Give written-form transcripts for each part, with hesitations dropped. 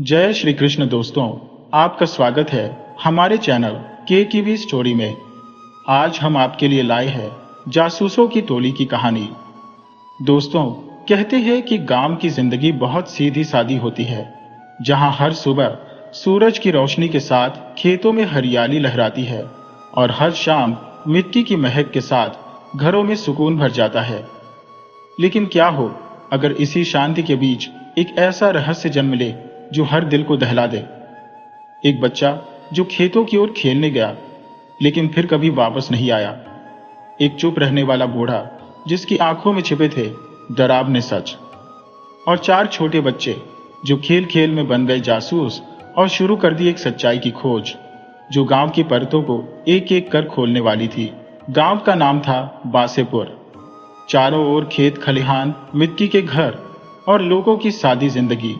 जय श्री कृष्ण दोस्तों, आपका स्वागत है हमारे चैनल के स्टोरी में। आज हम आपके लिए लाए हैं जासूसों की टोली की कहानी। दोस्तों, कहते हैं कि गांव की जिंदगी बहुत सीधी सादी होती है, जहां हर सुबह सूरज की रोशनी के साथ खेतों में हरियाली लहराती है और हर शाम मिट्टी की महक के साथ घरों में सुकून भर जाता है। लेकिन क्या हो अगर इसी शांति के बीच एक ऐसा रहस्य जन्म ले जो हर दिल को दहला दे। एक बच्चा जो खेतों की ओर खेलने गया लेकिन फिर कभी वापस नहीं आया। एक चुप रहने वाला बूढ़ा जिसकी आंखों में छिपे थे डरावने सच। और चार छोटे बच्चे जो खेल खेल में बन गए जासूस और शुरू कर दी एक सच्चाई की खोज जो गांव की परतों को एक एक कर खोलने वाली थी। गांव का नाम था बासेपुर। चारों ओर खेत खलिहान, मिट्टी के घर और लोगों की सादी जिंदगी।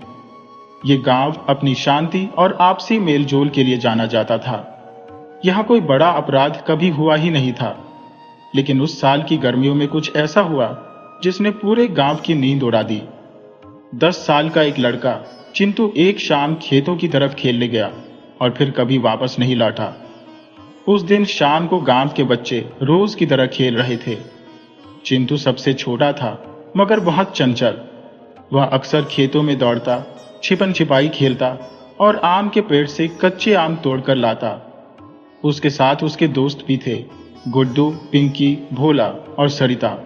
ये गांव अपनी शांति और आपसी मेलजोल के लिए जाना जाता था। यहां कोई बड़ा अपराध कभी हुआ ही नहीं था, लेकिन उस साल की गर्मियों में कुछ ऐसा हुआ जिसने पूरे गांव की नींद उड़ा दी। 10 साल का एक लड़का चिंटू एक शाम खेतों की तरफ खेलने गया और फिर कभी वापस नहीं लौटा। उस दिन शाम को गांव के बच्चे रोज की तरह खेल रहे थे। चिंटू सबसे छोटा था मगर बहुत चंचल। वह अक्सर खेतों में दौड़ता, छिपन छिपाई खेलता और आम के पेड़ से कच्चे आम तोड़कर लाता। उसके साथ उसके दोस्त भी थे, गुड्डू, पिंकी, भोला और सरिता।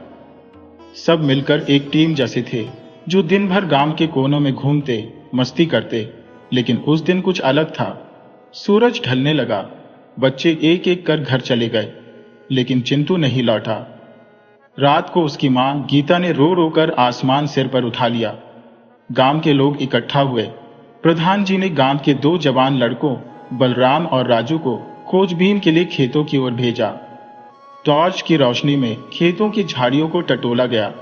सब मिलकर एक टीम जैसे थे जो दिन भर गांव के कोनों में घूमते, मस्ती करते। लेकिन उस दिन कुछ अलग था। सूरज ढलने लगा, बच्चे एक एक कर घर चले गए, लेकिन चिंटू नहीं लौटा। रात को उसकी मां गीता ने रो रो कर आसमान सिर पर उठा लिया। गांव के लोग इकट्ठा हुए। प्रधान जी ने गांव के 2 जवान लड़कों बलराम और राजू को खोजबीन के लिए खेतों की ओर भेजा। टॉर्च की रोशनी में खेतों की झाड़ियों को टटोला गया,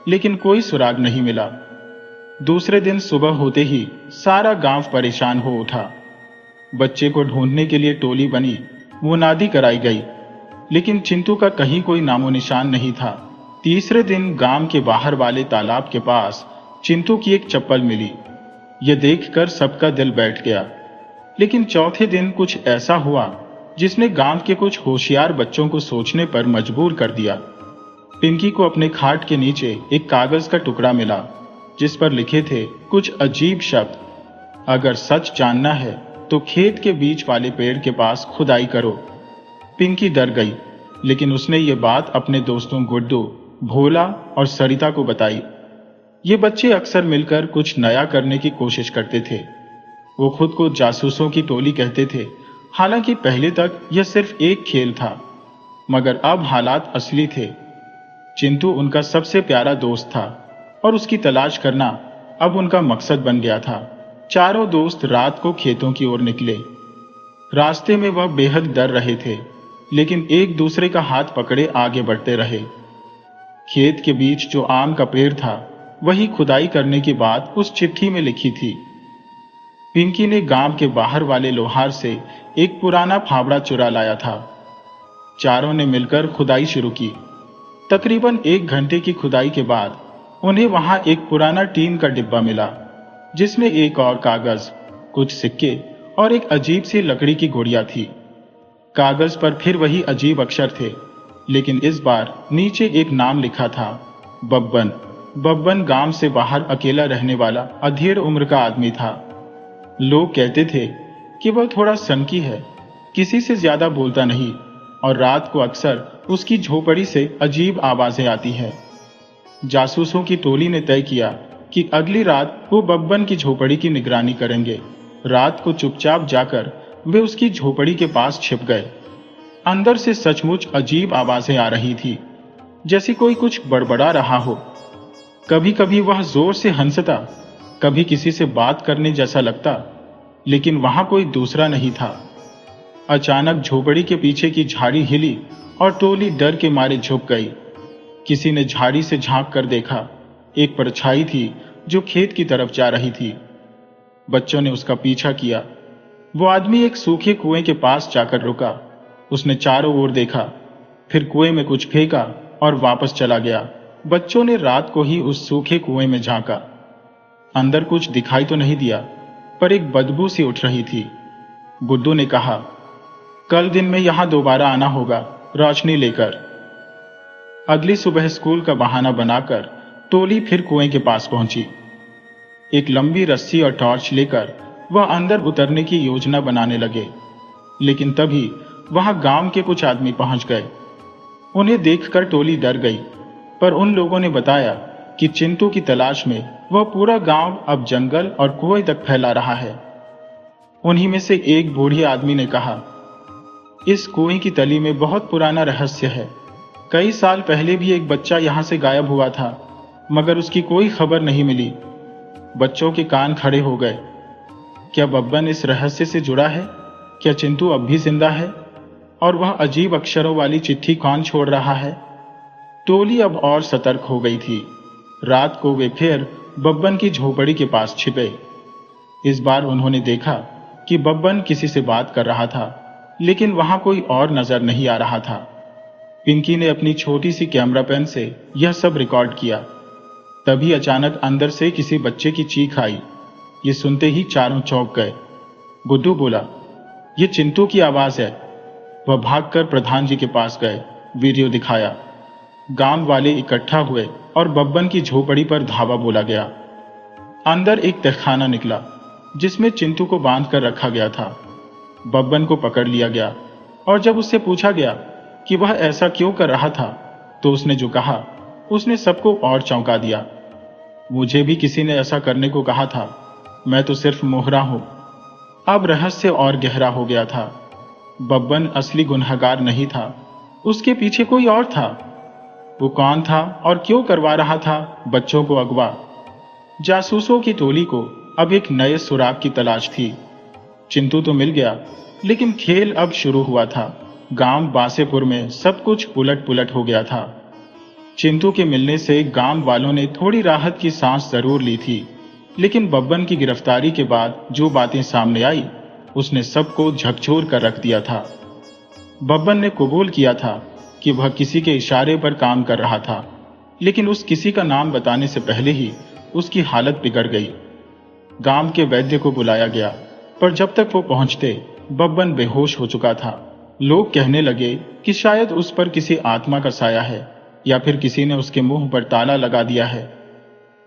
लेकिन कोई सुराग नहीं मिला। दूसरे दिन सुबह होते ही सारा गांव परेशान हो उठा। बच्चे को ढूंढने के लिए टोली बनी, मुनादी कराई गई, लेकिन चिंटू का कहीं कोई नामो निशान नहीं था। तीसरे दिन गांव के बाहर वाले तालाब के पास चिंटू की एक चप्पल मिली। यह देखकर सबका दिल बैठ गया। लेकिन चौथे दिन कुछ ऐसा हुआ जिसने गांव के कुछ होशियार बच्चों को सोचने पर मजबूर कर दिया। पिंकी को अपने खाट के नीचे एक कागज का टुकड़ा मिला जिस पर लिखे थे कुछ अजीब शब्द। अगर सच जानना है तो खेत के बीच वाले पेड़ के पास खुदाई करो। पिंकी डर गई, लेकिन उसने ये बात अपने दोस्तों गुड्डू, भोला और सरिता को बताई। ये बच्चे अक्सर मिलकर कुछ नया करने की कोशिश करते थे। वो खुद को जासूसों की टोली कहते थे। हालांकि पहले तक यह सिर्फ एक खेल था, मगर अब हालात असली थे। चिंटू उनका सबसे प्यारा दोस्त था और उसकी तलाश करना अब उनका मकसद बन गया था। चारों दोस्त रात को खेतों की ओर निकले। रास्ते में वह बेहद डर रहे थे, लेकिन एक दूसरे का हाथ पकड़े आगे बढ़ते रहे। खेत के बीच जो आम का पेड़ था वही खुदाई करने की बात उस चिट्ठी में लिखी थी। पिंकी ने गांव के बाहर वाले लोहार से एक पुराना फावड़ा चुरा लाया था। चारों ने मिलकर खुदाई शुरू की। तकरीबन 1 घंटे की खुदाई के बाद उन्हें वहां एक पुराना टीन का डिब्बा मिला, जिसमें एक और कागज, कुछ सिक्के और एक अजीब सी लकड़ी की गुड़िया थी। कागज पर फिर वही अजीब अक्षर थे, लेकिन इस बार नीचे एक नाम लिखा था, बब्बन। बब्बन गांव से बाहर अकेला रहने वाला अधेड़ उम्र का आदमी था। लोग कहते थे कि वह थोड़ा सनकी है, किसी से ज्यादा बोलता नहीं और रात को अक्सर उसकी झोपड़ी से अजीब आवाजें आती है। जासूसों की टोली ने तय किया कि अगली रात वो बब्बन की झोपड़ी की निगरानी करेंगे। रात को चुपचाप जाकर वे उसकी झोपड़ी के पास छिप गए। अंदर से सचमुच अजीब आवाजें आ रही थी, जैसे कोई कुछ बड़बड़ा रहा हो। कभी कभी वह जोर से हंसता, कभी किसी से बात करने जैसा लगता, लेकिन वहां कोई दूसरा नहीं था। अचानक झोपड़ी के पीछे की झाड़ी हिली और टोली डर के मारे झुक गई। किसी ने झाड़ी से झांक कर देखा। एक परछाई थी जो खेत की तरफ जा रही थी। बच्चों ने उसका पीछा किया। वो आदमी एक सूखे कुएं के पास जाकर रुका। उसने चारों ओर देखा, फिर कुएं में कुछ फेंका और वापस चला गया। बच्चों ने रात को ही उस सूखे कुएं में झांका। अंदर कुछ दिखाई तो नहीं दिया, पर एक बदबू सी उठ रही थी। गुड्डू ने कहा, कल दिन में यहां दोबारा आना होगा, रोशनी लेकर। अगली सुबह स्कूल का बहाना बनाकर टोली फिर कुएं के पास पहुंची। एक लंबी रस्सी और टॉर्च लेकर वह अंदर उतरने की योजना बनाने लगे, लेकिन तभी वहां गांव के कुछ आदमी पहुंच गए। उन्हें देखकर टोली डर गई, पर उन लोगों ने बताया कि चिंटू की तलाश में वह पूरा गांव अब जंगल और कुएं तक फैला रहा है। उन्हीं में से एक बूढ़े आदमी ने कहा, इस कुएं की तली में बहुत पुराना रहस्य है। कई साल पहले भी एक बच्चा यहां से गायब हुआ था, मगर उसकी कोई खबर नहीं मिली। बच्चों के कान खड़े हो गए। क्या बब्बन इस रहस्य से जुड़ा है? क्या चिंटू अब भी जिंदा है? और वह अजीब अक्षरों वाली चिट्ठी कौन छोड़ रहा है? टोली अब और सतर्क हो गई थी। रात को वे फिर बब्बन की झोपड़ी के पास छिपे। इस बार उन्होंने देखा कि बब्बन किसी से बात कर रहा था, लेकिन वहां कोई और नजर नहीं आ रहा था। पिंकी ने अपनी छोटी सी कैमरा पेन से यह सब रिकॉर्ड किया। तभी अचानक अंदर से किसी बच्चे की चीख आई। ये सुनते ही चारों चौंक गए। गुड्डू बोला, ये चिंटू की आवाज है। वह भागकर प्रधान जी के पास गए, वीडियो दिखाया। गांव वाले इकट्ठा हुए और बब्बन की झोपड़ी पर धावा बोला गया। अंदर एक तहखाना निकला जिसमें चिंटू को बांध कर रखा गया था। बब्बन को पकड़ लिया गया और जब उससे पूछा गया कि वह ऐसा क्यों कर रहा था, तो उसने जो कहा उसने सबको और चौंका दिया। मुझे भी किसी ने ऐसा करने को कहा था, मैं तो सिर्फ मोहरा हूं। अब रहस्य और गहरा हो गया था। बब्बन असली गुनहगार नहीं था, उसके पीछे कोई और था। वो कौन था और क्यों करवा रहा था बच्चों को अगवा? जासूसों की टोली को अब एक नए सुराग की तलाश थी। चिंटू तो मिल गया, लेकिन खेल अब शुरू हुआ था। गांव बासेपुर में सब कुछ उलट पुलट हो गया था। चिंटू के मिलने से गांव वालों ने थोड़ी राहत की सांस जरूर ली थी, लेकिन बब्बन की गिरफ्तारी के बाद जो बातें सामने आई, उसने सबको झकझोर कर रख दिया था। बब्बन ने कबूल किया था कि वह किसी के इशारे पर काम कर रहा था, लेकिन उस किसी का नाम बताने से पहले ही उसकी हालत बिगड़ गई। गांव के वैद्य को बुलाया गया, पर जब तक वो पहुंचते बब्बन बेहोश हो चुका था। लोग कहने लगे कि शायद उस पर किसी आत्मा का साया है या फिर किसी ने उसके मुंह पर ताला लगा दिया है।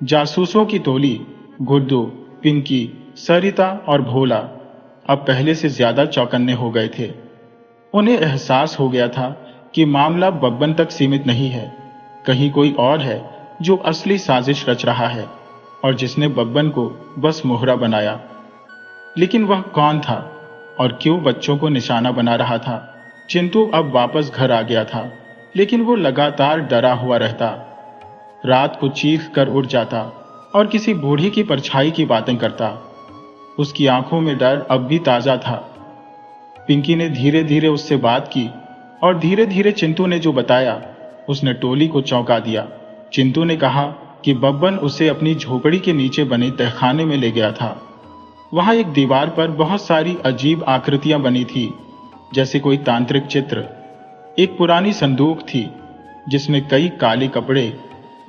जासूसों की टोली गुड्डू, पिंकी, सरिता और भोला अब पहले से ज्यादा चौकन्ने हो गए थे। उन्हें एहसास हो गया था कि मामला बब्बन तक सीमित नहीं है, कहीं कोई और है जो असली साजिश रच रहा है और जिसने बब्बन को बस मोहरा बनाया। लेकिन वह कौन था और क्यों बच्चों को निशाना बना रहा था? चिंटू अब वापस घर आ गया था, लेकिन वो लगातार डरा हुआ रहता। रात को चीख कर उठ जाता और किसी बूढ़ी की परछाई की बातें करता। उसकी आंखों में डर अब भी ताजा था। पिंकी ने धीरे धीरे उससे बात की और धीरे धीरे चिंटू ने जो बताया उसने टोली को चौंका दिया। चिंटू ने कहा कि बब्बन उसे अपनी झोपड़ी के नीचे बने तहखाने में ले गया था। वहां एक दीवार पर बहुत सारी अजीब आकृतियां बनी थी, जैसे कोई तांत्रिक चित्र। एक पुरानी संदूक थी जिसमें कई काले कपड़े,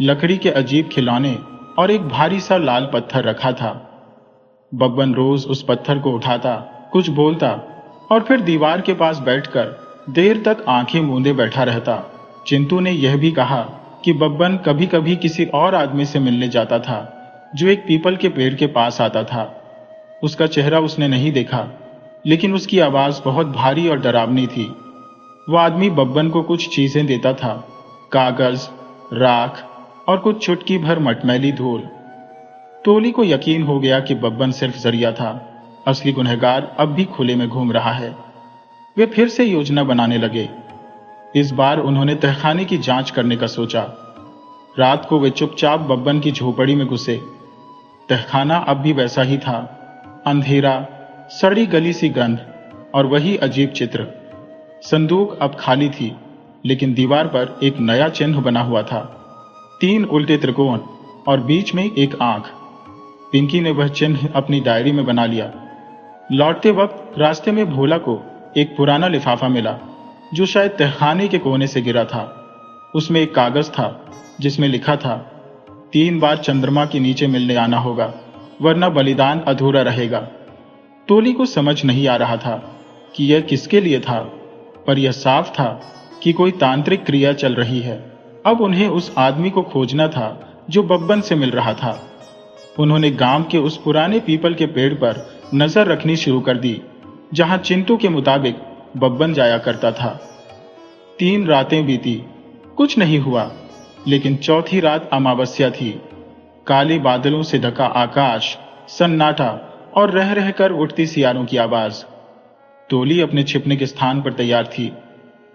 लकड़ी के अजीब खिलौने और एक भारी सा लाल पत्थर रखा था। बब्बन रोज उस पत्थर को उठाता, कुछ बोलता और फिर दीवार के पास बैठकर देर तक आंखें मूंदे बैठा रहता। चिंटू ने यह भी कहा कि बब्बन कभी कभी किसी और आदमी से मिलने जाता था जो एक पीपल के पेड़ के पास आता था। उसका चेहरा उसने नहीं देखा, लेकिन उसकी आवाज बहुत भारी और डरावनी थी। वह आदमी बब्बन को कुछ चीजें देता था, कागज, राख और कुछ चुटकी भर मटमैली धूल। टोली को यकीन हो गया कि बब्बन सिर्फ जरिया था, असली गुनहगार अब भी खुले में घूम रहा है। वे फिर से योजना बनाने लगे। इस बार उन्होंने तहखाने की जांच करने का सोचा। रात को वे चुपचाप बब्बन की झोपड़ी में घुसे। तहखाना अब भी वैसा ही था, अंधेरा, सड़ी गली सी गंध और वही अजीब चित्र। संदूक अब खाली थी, लेकिन दीवार पर एक नया चिन्ह बना हुआ था, 3 उल्टे त्रिकोण और बीच में एक आंख। पिंकी ने वह चिन्ह अपनी डायरी में बना लिया। लौटते वक्त रास्ते में भोला को एक पुराना लिफाफा मिला जो शायद तहखाने के कोने से गिरा था। उसमें एक कागज था जिसमें लिखा था, 3 बार चंद्रमा के नीचे मिलने आना होगा, वरना बलिदान अधूरा रहेगा। टोली को समझ नहीं आ रहा था कि यह किसके लिए था, पर यह साफ था कि कोई तांत्रिक क्रिया चल रही है। अब उन्हें उस आदमी को खोजना था जो बब्बन से मिल रहा था। उन्होंने गांव के उस पुराने पीपल के पेड़ पर नजर रखनी शुरू कर दी जहां चिंटू के मुताबिक बब्बन जाया करता था। 3 रातें बीती, कुछ नहीं हुआ, लेकिन चौथी रात अमावस्या थी। काले बादलों से ढका आकाश, सन्नाटा और रह रहकर उठती सियारों की आवाज। टोली अपने छिपने के स्थान पर तैयार थी।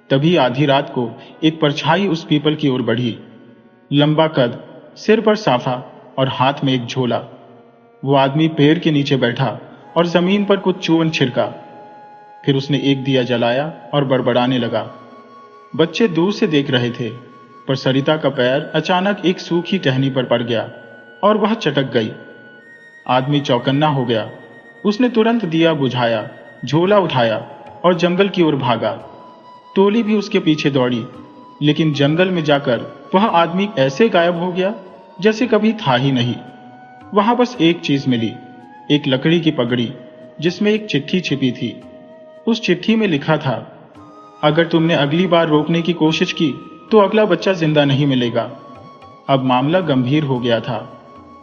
तभी आधी रात को एक परछाई उस पीपल की ओर बढ़ी। लंबा कद, सिर पर साफा और हाथ में एक झोला। वो आदमी पेड़ के नीचे बैठा और जमीन पर कुछ चूर्ण छिड़का। फिर उसने एक दिया जलाया और बड़बड़ाने लगा। बच्चे दूर से देख रहे थे, पर सरिता का पैर अचानक एक सूखी टहनी पर पड़ गया और वह चटक गई। आदमी चौकन्ना हो गया। उसने तुरंत दिया बुझाया, झोला उठाया और जंगल की ओर भागा। टोली भी उसके पीछे दौड़ी, लेकिन जंगल में जाकर वह आदमी ऐसे गायब हो गया जैसे कभी था ही नहीं। वहां बस एक चीज मिली, एक लकड़ी की पगड़ी जिसमें एक चिट्ठी छिपी थी। उस चिट्ठी में लिखा था, अगर तुमने अगली बार रोकने की कोशिश की तो अगला बच्चा जिंदा नहीं मिलेगा। अब मामला गंभीर हो गया था।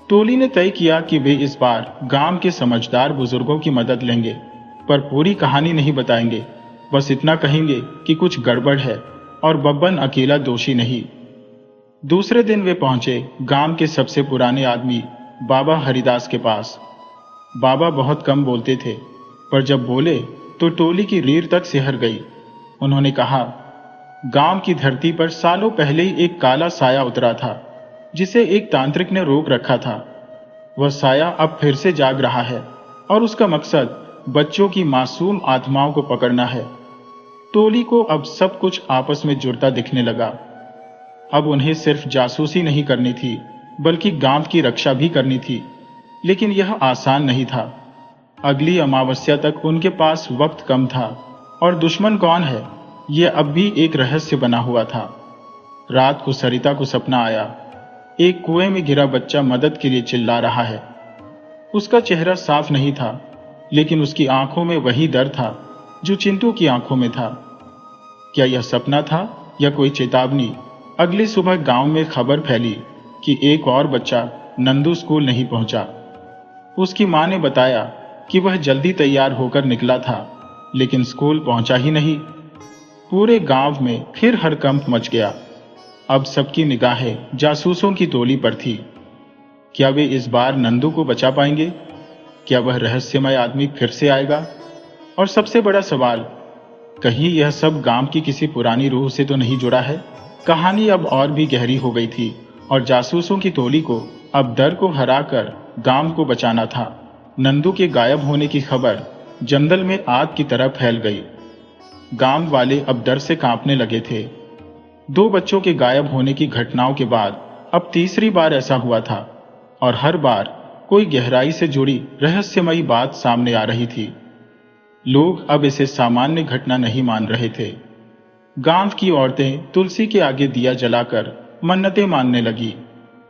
टोली ने तय किया कि वे इस बार गांव के समझदार बुजुर्गों की मदद लेंगे, पर पूरी कहानी नहीं बताएंगे। बस इतना कहेंगे कि कुछ गड़बड़ है और बब्बन अकेला दोषी नहीं। दूसरे दिन वे पहुंचे गांव के सबसे पुराने आदमी बाबा हरिदास के पास। बाबा बहुत कम बोलते थे, पर जब बोले तो टोली की रीढ़ तक सिहर गई। उन्होंने कहा, गांव की धरती पर सालों पहले ही एक काला साया उतरा था जिसे एक तांत्रिक ने रोक रखा था। वह साया अब फिर से जाग रहा है और उसका मकसद बच्चों की मासूम आत्माओं को पकड़ना है। टोली को अब सब कुछ आपस में जुड़ता दिखने लगा। अब उन्हें सिर्फ जासूसी नहीं करनी थी, बल्कि गांव की रक्षा भी करनी थी। लेकिन यह आसान नहीं था। अगली अमावस्या तक उनके पास वक्त कम था और दुश्मन कौन है, यह अब भी एक रहस्य बना हुआ था। रात को सरिता को सपना आया। एक कुएं में गिरा बच्चा मदद के लिए चिल्ला रहा है। उसका चेहरा साफ नहीं था, लेकिन उसकी आंखों में वही डर था जो चिंटू की आंखों में था। क्या यह सपना था या कोई चेतावनी? अगली सुबह गांव में खबर फैली कि एक और बच्चा नंदू स्कूल नहीं पहुंचा। उसकी मां ने बताया कि वह जल्दी तैयार होकर निकला था, लेकिन स्कूल पहुंचा ही नहीं। पूरे गांव में फिर हड़कंप मच गया। अब सबकी निगाहें जासूसों की टोली पर थी। क्या वे इस बार नंदू को बचा पाएंगे? क्या वह रहस्यमय आदमी फिर से आएगा? और सबसे बड़ा सवाल, कहीं यह सब गांव की किसी पुरानी रूह से तो नहीं जुड़ा है? कहानी अब और भी गहरी हो गई थी और जासूसों की टोली को अब डर को हराकर गांव को बचाना था। नंदू के गायब होने की खबर जंगल में आग की तरह फैल गई। गांव वाले अब डर से कांपने लगे थे। 2 बच्चों के गायब होने की घटनाओं के बाद अब तीसरी बार ऐसा हुआ था और हर बार कोई गहराई से जुड़ी रहस्यमयी बात सामने आ रही थी। लोग अब इसे सामान्य घटना नहीं मान रहे थे। गांव की औरतें तुलसी के आगे दिया जलाकर मन्नतें मांगने लगी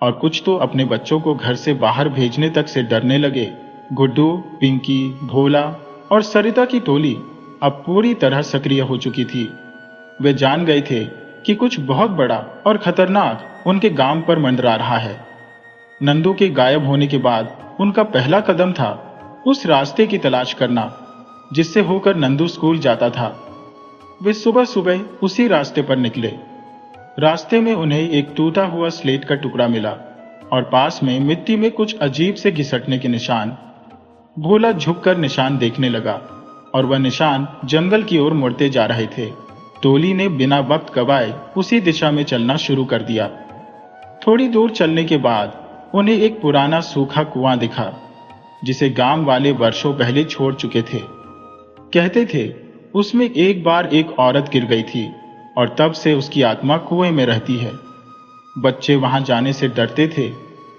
और कुछ तो अपने बच्चों को घर से बाहर भेजने तक से डरने लगे। गुड्डू, पिंकी, भोला और सरिता की टोली अब पूरी तरह सक्रिय हो चुकी थी। वे जान गए थे कि कुछ बहुत बड़ा और खतरनाक उनके गांव पर मंडरा रहा है। नंदू के गायब होने के बाद उनका पहला कदम था उस रास्ते की तलाश करना जिससे होकर नंदू स्कूल जाता था। वे सुबह सुबह उसी रास्ते पर निकले। रास्ते में उन्हें एक टूटा हुआ स्लेट का टुकड़ा मिला और पास में मिट्टी में कुछ अजीब से घिसटने के निशान। भोला झुककर निशान देखने लगा और वह निशान जंगल की ओर मुड़ते जा रहे थे। टोली ने बिना वक्त गवाए उसी दिशा में चलना शुरू कर दिया। थोड़ी दूर चलने के बाद उन्हें एक पुराना सूखा कुआं दिखा जिसे गांव वाले वर्षों पहले छोड़ चुके थे। कहते थे उसमें एक बार एक औरत गिर गई थी और तब से उसकी आत्मा कुएं में रहती है। बच्चे वहां जाने से डरते थे,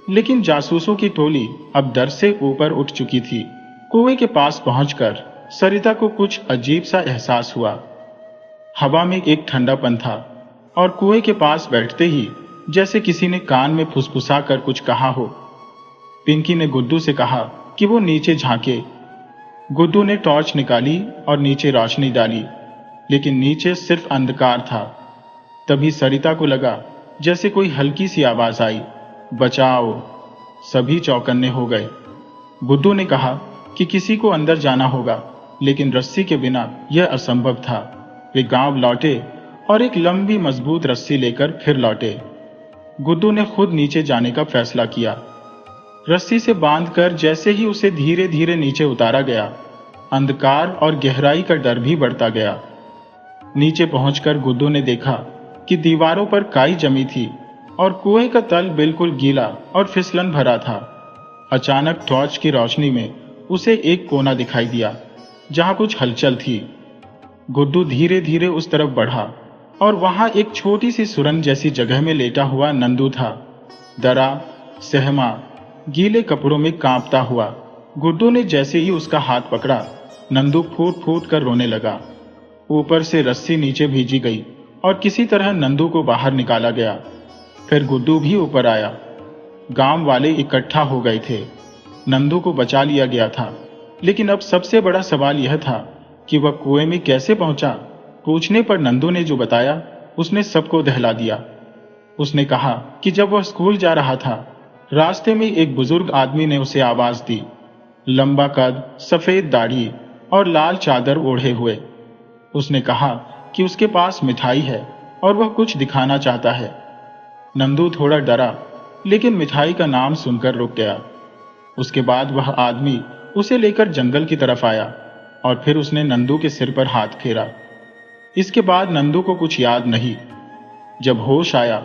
लेकिन जासूसों की टोली अब डर से ऊपर उठ चुकी थी। कुएं के पास पहुंचकर सरिता को कुछ अजीब सा एहसास हुआ। हवा में एक ठंडापन था और कुएं के पास बैठते ही जैसे किसी ने कान में फुसफुसा कर कुछ कहा हो। पिंकी ने गुड्डू से कहा कि वो नीचे झांके। गुड्डू ने टॉर्च निकाली और नीचे रोशनी डाली, लेकिन नीचे सिर्फ अंधकार था। तभी सरिता को लगा जैसे कोई हल्की सी आवाज आई, बचाओ। सभी चौकन्ने हो गए। गुड्डू ने कहा कि किसी को अंदर जाना होगा, लेकिन रस्सी के बिना यह असंभव था। वे गांव लौटे और एक लंबी मजबूत रस्सी लेकर फिर लौटे। गुड्डू ने खुद नीचे जाने का फैसला किया। रस्सी से बांधकर जैसे ही उसे धीरे धीरे नीचे उतारा गया, अंधकार और गहराई का डर भी बढ़ता गया। नीचे पहुंचकर गुड्डू ने देखा कि दीवारों पर काई जमी थी और कुएं का तल बिल्कुल गीला और फिसलन भरा था। अचानक टॉर्च की रोशनी में उसे एक कोना दिखाई दिया जहां कुछ हलचल थी। गुड्डू धीरे धीरे उस तरफ बढ़ा और वहां एक छोटी सी सुरंग जैसी जगह में लेटा हुआ नंदू था, डरा, सहमा, गीले कपड़ों में कांपता हुआ। गुड्डू ने जैसे ही उसका हाथ पकड़ा, नंदू फूट फूट कर रोने लगा। ऊपर से रस्सी नीचे भेजी गई और किसी तरह नंदू को बाहर निकाला गया। फिर गुड्डू भी ऊपर आया। गांव वाले इकट्ठा हो गए थे। नंदू को बचा लिया गया था, लेकिन अब सबसे बड़ा सवाल यह था कि वह कुएं में कैसे पहुंचा। पूछने पर नंदू ने जो बताया उसने सबको दहला दिया। उसने कहा कि जब वह स्कूल जा रहा था, रास्ते में एक बुजुर्ग आदमी ने उसे आवाज दी, लंबा कद, सफेद दाढ़ी और लाल चादर ओढ़े हुए। उसने कहा कि उसके पास मिठाई है और वह कुछ दिखाना चाहता है। नंदू थोड़ा डरा, लेकिन मिठाई का नाम सुनकर रुक गया। उसके बाद वह आदमी उसे लेकर जंगल की तरफ आया और फिर उसने नंदू के सिर पर हाथ फेरा। इसके बाद नंदू को कुछ याद नहीं। जब होश आया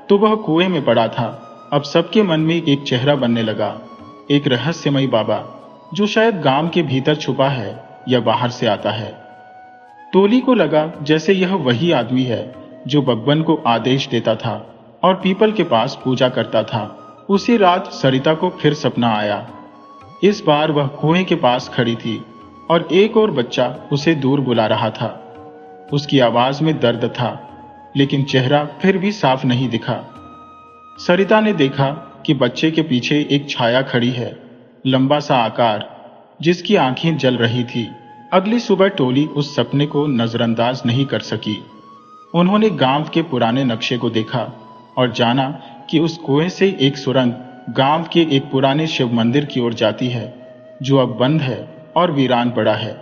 तो वह कुएं में पड़ा था। अब सबके मन में एक चेहरा बनने लगा, एक रहस्यमयी बाबा, जो शायद गांव के भीतर छुपा है या बाहर से आता है। टोली को लगा जैसे यह वही आदमी है जो बब्बन को आदेश देता था और पीपल के पास पूजा करता था। उसी रात सरिता को फिर सपना आया। इस बार वह कुएं के पास खड़ी थी और एक और बच्चा उसे दूर बुला रहा था। उसकी आवाज में दर्द था, लेकिन चेहरा फिर भी साफ नहीं दिखा। सरिता ने देखा कि बच्चे के पीछे एक छाया खड़ी है, लंबा सा आकार, जिसकी आंखें जल रही थी। अगली सुबह टोली उस सपने को नजरअंदाज नहीं कर सकी। उन्होंने गांव के पुराने नक्शे को देखा और जाना कि उस कुएं से एक सुरंग गांव के एक पुराने शिव मंदिर की ओर जाती है, जो अब बंद है और वीरान पड़ा है।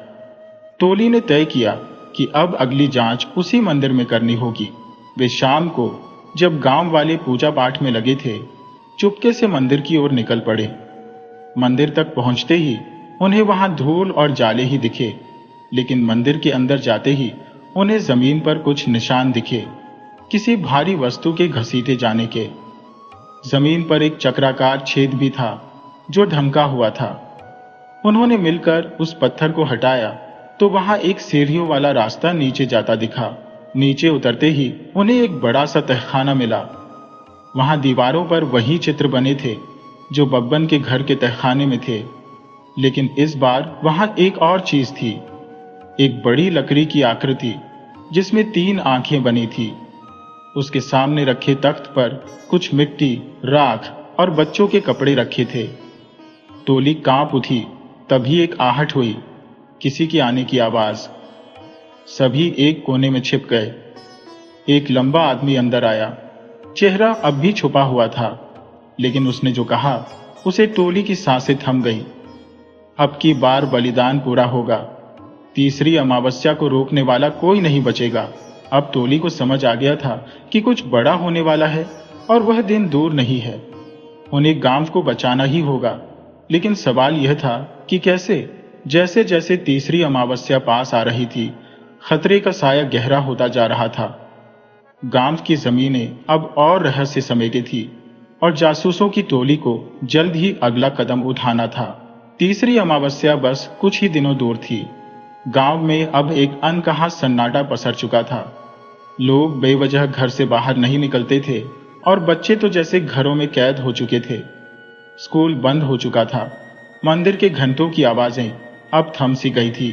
टोली ने तय किया कि अब अगली जांच उसी मंदिर में करनी होगी। वे शाम को, जब गांव वाले पूजा पाठ में लगे थे, चुपके से मंदिर की ओर निकल पड़े। मंदिर तक पहुंचते ही उन्हें वहां धूल और जाले ही दिखे, लेकिन मंदिर के अंदर जाते ही उन्हें जमीन पर कुछ निशान दिखे, किसी भारी वस्तु के घसीटे जाने के। जमीन पर एक चक्राकार छेद भी था जो ढंका हुआ था। उन्होंने मिलकर उस पत्थर को हटाया तो वहां एक सीढ़ियों वाला रास्ता नीचे जाता दिखा। नीचे उतरते ही उन्हें एक बड़ा सा तहखाना मिला। वहां दीवारों पर वही चित्र बने थे जो बब्बन के घर के तहखाने में थे, लेकिन इस बार वहां एक और चीज थी, एक बड़ी लकड़ी की आकृति जिसमें 3 आंखें बनी थी। उसके सामने रखे तख्त पर कुछ मिट्टी, राख और बच्चों के कपड़े रखे थे। टोली कांप उठी। तभी एक आहट हुई, किसी के आने की आवाज। सभी एक कोने में छिप गए। एक लंबा आदमी अंदर आया। चेहरा अब भी छुपा हुआ था, लेकिन उसने जो कहा उसे टोली की सांसें थम गई। अब की बार बलिदान पूरा होगा। तीसरी अमावस्या को रोकने वाला कोई नहीं बचेगा। अब टोली को समझ आ गया था कि कुछ बड़ा होने वाला है और वह दिन दूर नहीं है। उन्हें गांव को बचाना ही होगा, लेकिन सवाल यह था कि कैसे। जैसे जैसे तीसरी अमावस्या पास आ रही थी, खतरे का साया गहरा होता जा रहा था। गांव की जमीनें अब और रहस्य समेटे थी और जासूसों की टोली को जल्द ही अगला कदम उठाना था। तीसरी अमावस्या बस कुछ ही दिनों दूर थी। गांव में अब एक अनकहा सन्नाटा पसर चुका था। लोग बेवजह घर से बाहर नहीं निकलते थे और बच्चे तो जैसे घरों में कैद हो चुके थे। स्कूल बंद हो चुका था। मंदिर के घंटों की आवाजें अब थम सी गई थी।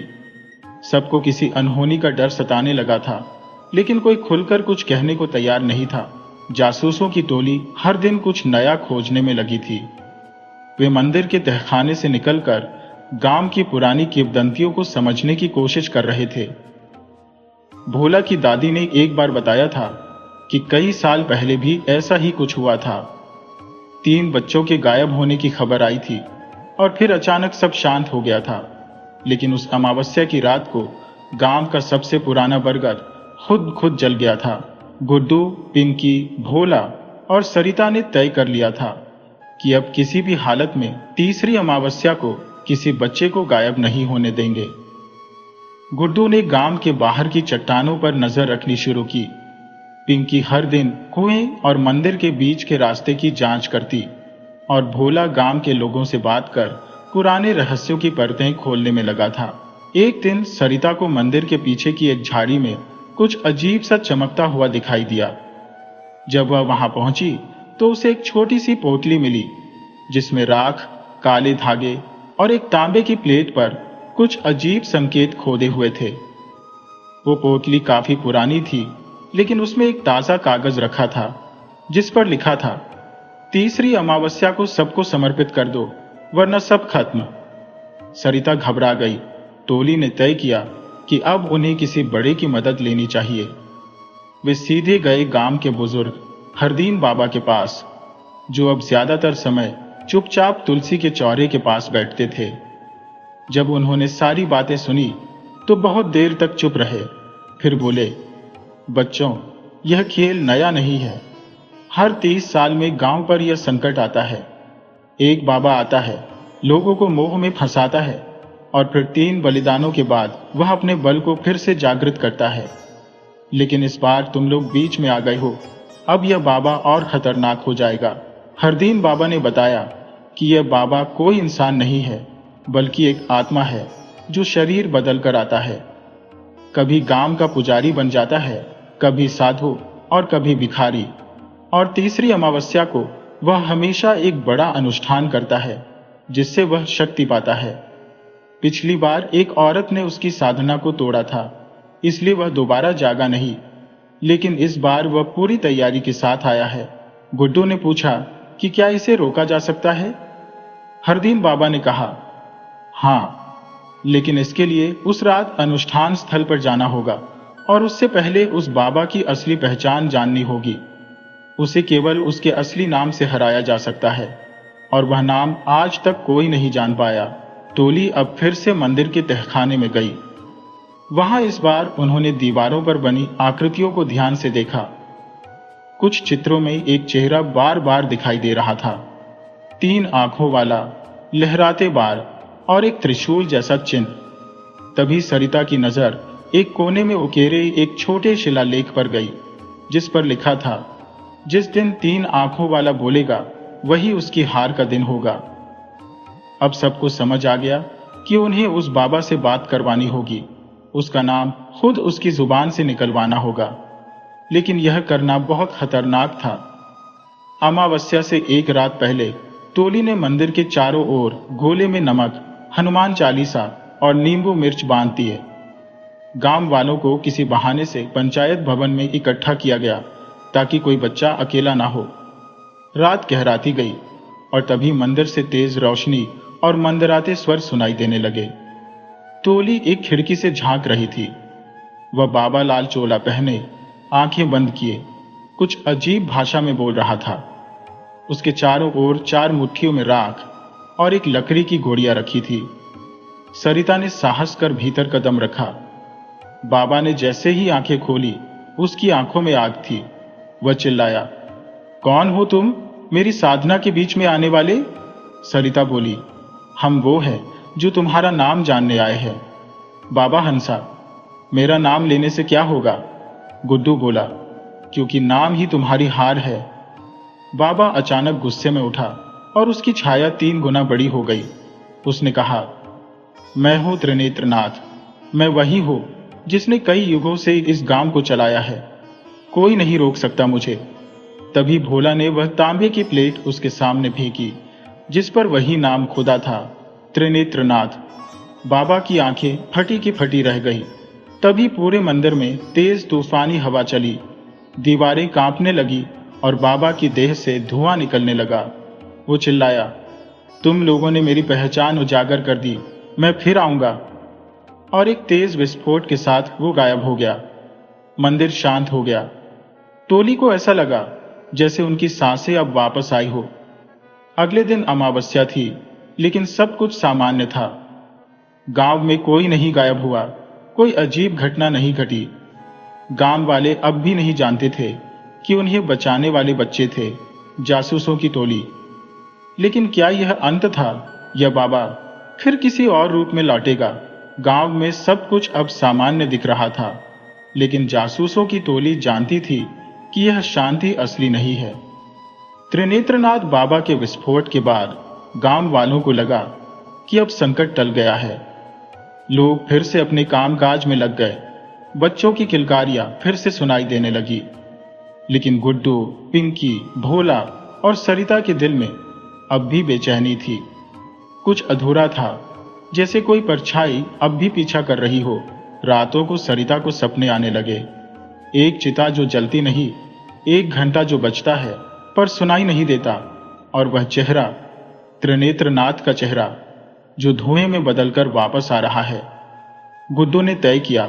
सबको किसी अनहोनी का डर सताने लगा था, लेकिन कोई खुलकर कुछ कहने को तैयार नहीं था। जासूसों की टोली हर दिन कुछ नया खोजने में लगी थी। वे मंदिर के तहखाने से निकलकर गांव की पुरानी किंवदंतियों को समझने की कोशिश कर रहे थे। भोला की दादी ने एक बार बताया था कि कई साल पहले भी ऐसा ही कुछ हुआ था। 3 बच्चों के गायब होने की खबर आई थी और फिर अचानक सब शांत हो गया था। लेकिन उस अमावस्या की रात को गांव का सबसे पुराना बरगद खुद जल गया था। गुड्डू, पिंकी, भोला और सरिता ने तय कर लिया था कि अब किसी भी हालत में तीसरी अमावस्या को किसी बच्चे को गायब नहीं होने देंगे। गुड्डू ने गांव के बाहर की चट्टानों पर नजर रखनी शुरू की। पिंकी हर दिन कुएं और मंदिर के बीच के रास्ते की जांच करती और भोला गांव के लोगों से बात कर पुराने रहस्यों की परतें खोलने में लगा था। एक दिन सरिता को मंदिर के पीछे की एक झाड़ी में कुछ अजीब सा चमकता हुआ दिखाई दिया। जब वह वहां पहुंची तो उसे एक छोटी सी पोटली मिली जिसमें राख, काले धागे और एक तांबे की प्लेट पर कुछ अजीब संकेत खोदे हुए थे। वो पोटली काफी पुरानी थी, लेकिन उसमें एक ताजा कागज रखा था जिस पर लिखा था, तीसरी अमावस्या को सबको समर्पित कर दो वरना सब खत्म। सरिता घबरा गई। टोली ने तय किया कि अब उन्हें किसी बड़े की मदद लेनी चाहिए। वे सीधे गए गांव के बुजुर्ग हरदीन बाबा के पास, जो अब ज्यादातर समय चुपचाप तुलसी के चौरे के पास बैठते थे। जब उन्होंने सारी बातें सुनी तो बहुत देर तक चुप रहे। फिर बोले, बच्चों, यह खेल नया नहीं है। हर 30 साल में गांव पर यह संकट आता है। एक बाबा आता है, लोगों को मोह में फंसाता है और फिर 3 बलिदानों के बाद वह अपने बल को फिर से जागृत करता है। लेकिन इस बार तुम लोग बीच में आ गए हो। अब यह बाबा और खतरनाक हो जाएगा। हरदीन बाबा ने बताया कि यह बाबा कोई इंसान नहीं है, बल्कि एक आत्मा है जो शरीर बदल कर आता है। कभी गांव का पुजारी बन जाता है, कभी साधु और कभी भिखारी। और तीसरी अमावस्या को वह हमेशा एक बड़ा अनुष्ठान करता है जिससे वह शक्ति पाता है। पिछली बार एक औरत ने उसकी साधना को तोड़ा था, इसलिए वह दोबारा जागा नहीं। लेकिन इस बार वह पूरी तैयारी के साथ आया है। गुड्डू ने पूछा कि क्या इसे रोका जा सकता है? हरदीन बाबा ने कहा, हाँ, लेकिन इसके लिए उस रात अनुष्ठान स्थल पर जाना होगा और उससे पहले उस बाबा की असली पहचान जाननी होगी। उसे केवल उसके असली नाम से हराया जा सकता है और वह नाम आज तक कोई नहीं जान पाया। टोली अब फिर से मंदिर के तहखाने में गई। वहां इस बार उन्होंने दीवारों पर बनी आकृतियों को ध्यान से देखा। कुछ चित्रों में एक चेहरा बार बार दिखाई दे रहा था, 3 आंखों वाला, लहराते बाल और एक त्रिशूल जैसा चिन्ह। तभी सरिता की नजर एक कोने में उकेरे एक छोटे शिलालेख पर गई जिस पर लिखा था, जिस दिन 3 आंखों वाला बोलेगा वही उसकी हार का दिन होगा। अब सबको समझ आ गया कि उन्हें उस बाबा से बात करवानी होगी। उसका नाम खुद उसकी जुबान से निकलवाना होगा, लेकिन यह करना बहुत खतरनाक था। अमावस्या से एक रात पहले टोली ने मंदिर के चारों ओर गोले में नमक, हनुमान चालीसा और नींबू मिर्च बांध दिए। गांव वालों को किसी बहाने से पंचायत भवन में इकट्ठा किया गया ताकि कोई बच्चा अकेला ना हो। रात गहराती गई और तभी मंदिर से तेज रोशनी और मंदराते स्वर सुनाई देने लगे। टोली एक खिड़की से झांक रही थी। वह बाबा लाल चोला पहने, आंखें बंद किए, कुछ अजीब भाषा में बोल रहा था। उसके चारों ओर 4 मुट्ठियों में राख और एक लकड़ी की घोड़ियां रखी थी। सरिता ने साहस कर भीतर कदम रखा। बाबा ने जैसे ही आंखें खोली, उसकी आंखों में आग थी। वह चिल्लाया, कौन हो तुम, मेरी साधना के बीच में आने वाले? सरिता बोली, हम वो हैं जो तुम्हारा नाम जानने आए हैं। बाबा हंसा, मेरा नाम लेने से क्या होगा? गुड्डू बोला, क्योंकि नाम ही तुम्हारी हार है। बाबा अचानक गुस्से में उठा और उसकी छाया 3 गुना बड़ी हो गई। उसने कहा, मैं हूं त्रिनेत्रनाथ। मैं वही हूं जिसने कई युगों से इस गांव को चलाया है। कोई नहीं रोक सकता मुझे। तभी भोला ने वह तांबे की प्लेट उसके सामने फेंकी जिस पर वही नाम खुदा था, त्रिनेत्रनाथ। बाबा की आंखें फटी की फटी रह गई। तभी पूरे मंदिर में तेज तूफानी हवा चली, दीवारें कांपने लगी और बाबा की देह से धुआं निकलने लगा। वो चिल्लाया, तुम लोगों ने मेरी पहचान उजागर कर दी। मैं फिर आऊंगा। और एक तेज विस्फोट के साथ वो गायब हो गया। मंदिर शांत हो गया। टोली को ऐसा लगा जैसे उनकी सांसें अब वापस आई हो। अगले दिन अमावस्या थी, लेकिन सब कुछ सामान्य था। गांव में कोई नहीं गायब हुआ, कोई अजीब घटना नहीं घटी। गांव वाले अब भी नहीं जानते थे कि उन्हें बचाने वाले बच्चे थे जासूसों की टोली। लेकिन क्या यह अंत था, या बाबा फिर किसी और रूप में लौटेगा? गांव में सब कुछ अब सामान्य दिख रहा था, लेकिन जासूसों की टोली जानती थी कि यह शांति असली नहीं है। त्रिनेत्रनाथ बाबा के विस्फोट के बाद गांव वालों को लगा कि अब संकट टल गया है। लोग फिर से अपने कामकाज में लग गए। बच्चों की किलकारियां फिर से सुनाई देने लगी। लेकिन गुड्डू, पिंकी, भोला और सरिता के दिल में अब भी बेचैनी थी। कुछ अधूरा था, जैसे कोई परछाई अब भी पीछा कर रही हो। रातों को सरिता को सपने आने लगे। एक चिता जो जलती नहीं, एक घंटा जो बजता है पर सुनाई नहीं देता, और वह चेहरा, त्रिनेत्रनाथ का चेहरा, जो धुएं में बदलकर वापस आ रहा है। गुड्डू ने तय किया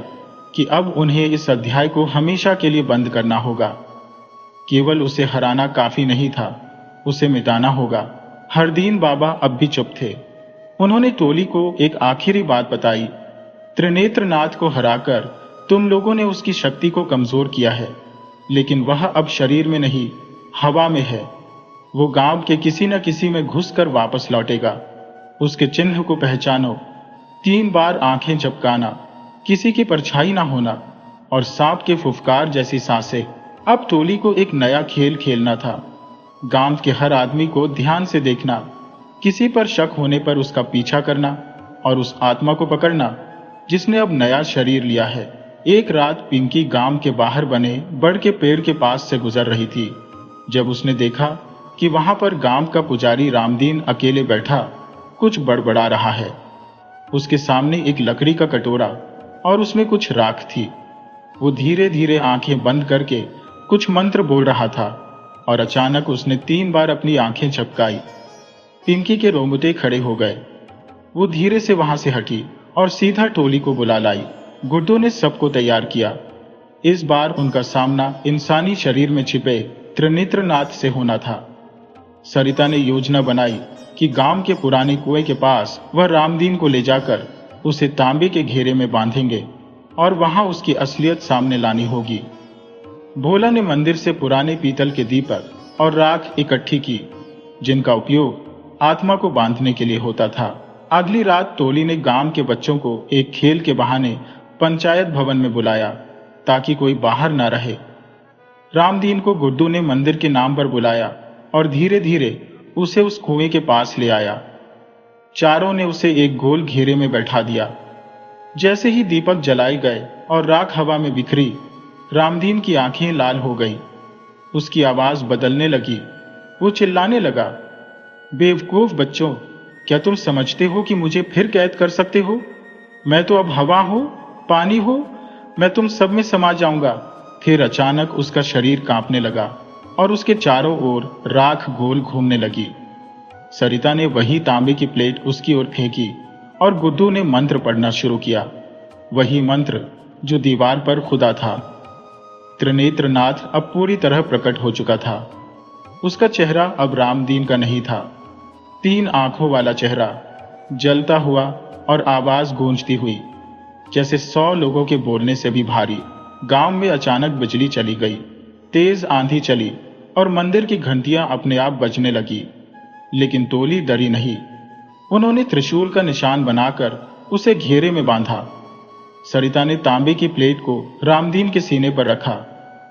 कि अब उन्हें इस अध्याय को हमेशा के लिए बंद करना होगा। केवल उसे हराना काफी नहीं था, उसे मिटाना होगा। हरदीन बाबा अब भी चुप थे। उन्होंने टोली को एक आखिरी बात बताई। त्रिनेत्रनाथ को हराकर तुम लोगों ने उसकी शक्ति को कमजोर किया है, लेकिन वह अब शरीर में नहीं, हवा में है। वो गांव के किसी न किसी में घुसकर वापस लौटेगा। उसके चिन्ह को पहचानो। 3 बार आंखें झपकाना, किसी की परछाई ना होना, और सांप के फुफकार जैसी सांसें। अब टोली को एक नया खेल खेलना था। गांव के हर आदमी को ध्यान से देखना, किसी पर शक होने पर उसका पीछा करना, और उस आत्मा को पकड़ना जिसने अब नया शरीर लिया है। एक रात पिंकी गांव के बाहर बने बड़ के पेड़ के पास से गुजर रही थी, जब उसने देखा कि वहां पर गांव का पुजारी रामदीन अकेले बैठा कुछ बड़बड़ा रहा है। उसके सामने एक लकड़ी का कटोरा और उसमें कुछ राख थी। वो धीरे धीरे आंखें बंद करके कुछ मंत्र बोल रहा था, और अचानक उसने 3 बार अपनी आंखें झपकाई। पिंकी के रोंगटे खड़े हो गए। वो धीरे से वहां से हटी और सीधा टोली को बुला लाई। गुड्डू ने सबको तैयार किया। इस बार उनका सामना इंसानी शरीर में छिपे त्रिनेत्रनाथ से होना था। सरिता ने योजना बनाई कि गांव के पुराने कुएं के पास वह रामदीन को ले जाकर उसे तांबे के घेरे में बांधेंगे और वहां उसकी असलियत सामने लानी होगी। भोला ने मंदिर से पुराने पीतल के दीपक और राख इकट्ठी की, जिनका उपयोग आत्मा को बांधने के लिए होता था। अगली रात टोली ने गांव के बच्चों को एक खेल के बहाने पंचायत भवन में बुलाया, ताकि कोई बाहर ना रहे। रामदीन को गुड्डू ने मंदिर के नाम पर बुलाया और धीरे धीरे उसे उस कुएं के पास ले आया। चारों ने उसे एक गोल घेरे में बैठा दिया। जैसे ही दीपक जलाए गए और राख हवा में बिखरी, रामदीन की आंखें लाल हो गई। उसकी आवाज बदलने लगी। वो चिल्लाने लगा, बेवकूफ बच्चों, क्या तुम समझते हो कि मुझे फिर कैद कर सकते हो? मैं तो अब हवा हूं, पानी हूं, मैं तुम सब में समा जाऊंगा। फिर अचानक उसका शरीर कांपने लगा और उसके चारों ओर राख गोल घूमने लगी। सरिता ने वही तांबे की प्लेट उसकी ओर फेंकी और गुड्डू ने मंत्र पढ़ना शुरू किया, वही मंत्र जो दीवार पर खुदा था। त्रिनेत्रनाथ अब पूरी तरह प्रकट हो चुका था। उसका चेहरा अब रामदीन का नहीं था। 3 आंखों वाला चेहरा, जलता हुआ और आवाज गूंजती हुई, जैसे 100 लोगों के बोलने से भी भारी। गांव में अचानक बिजली चली गई, तेज आंधी चली और मंदिर की घंटियां अपने आप बजने लगी। लेकिन टोली डरी नहीं। उन्होंने त्रिशूल का निशान बनाकर उसे घेरे में बांधा। सरिता ने तांबे की प्लेट को रामदीन के सीने पर रखा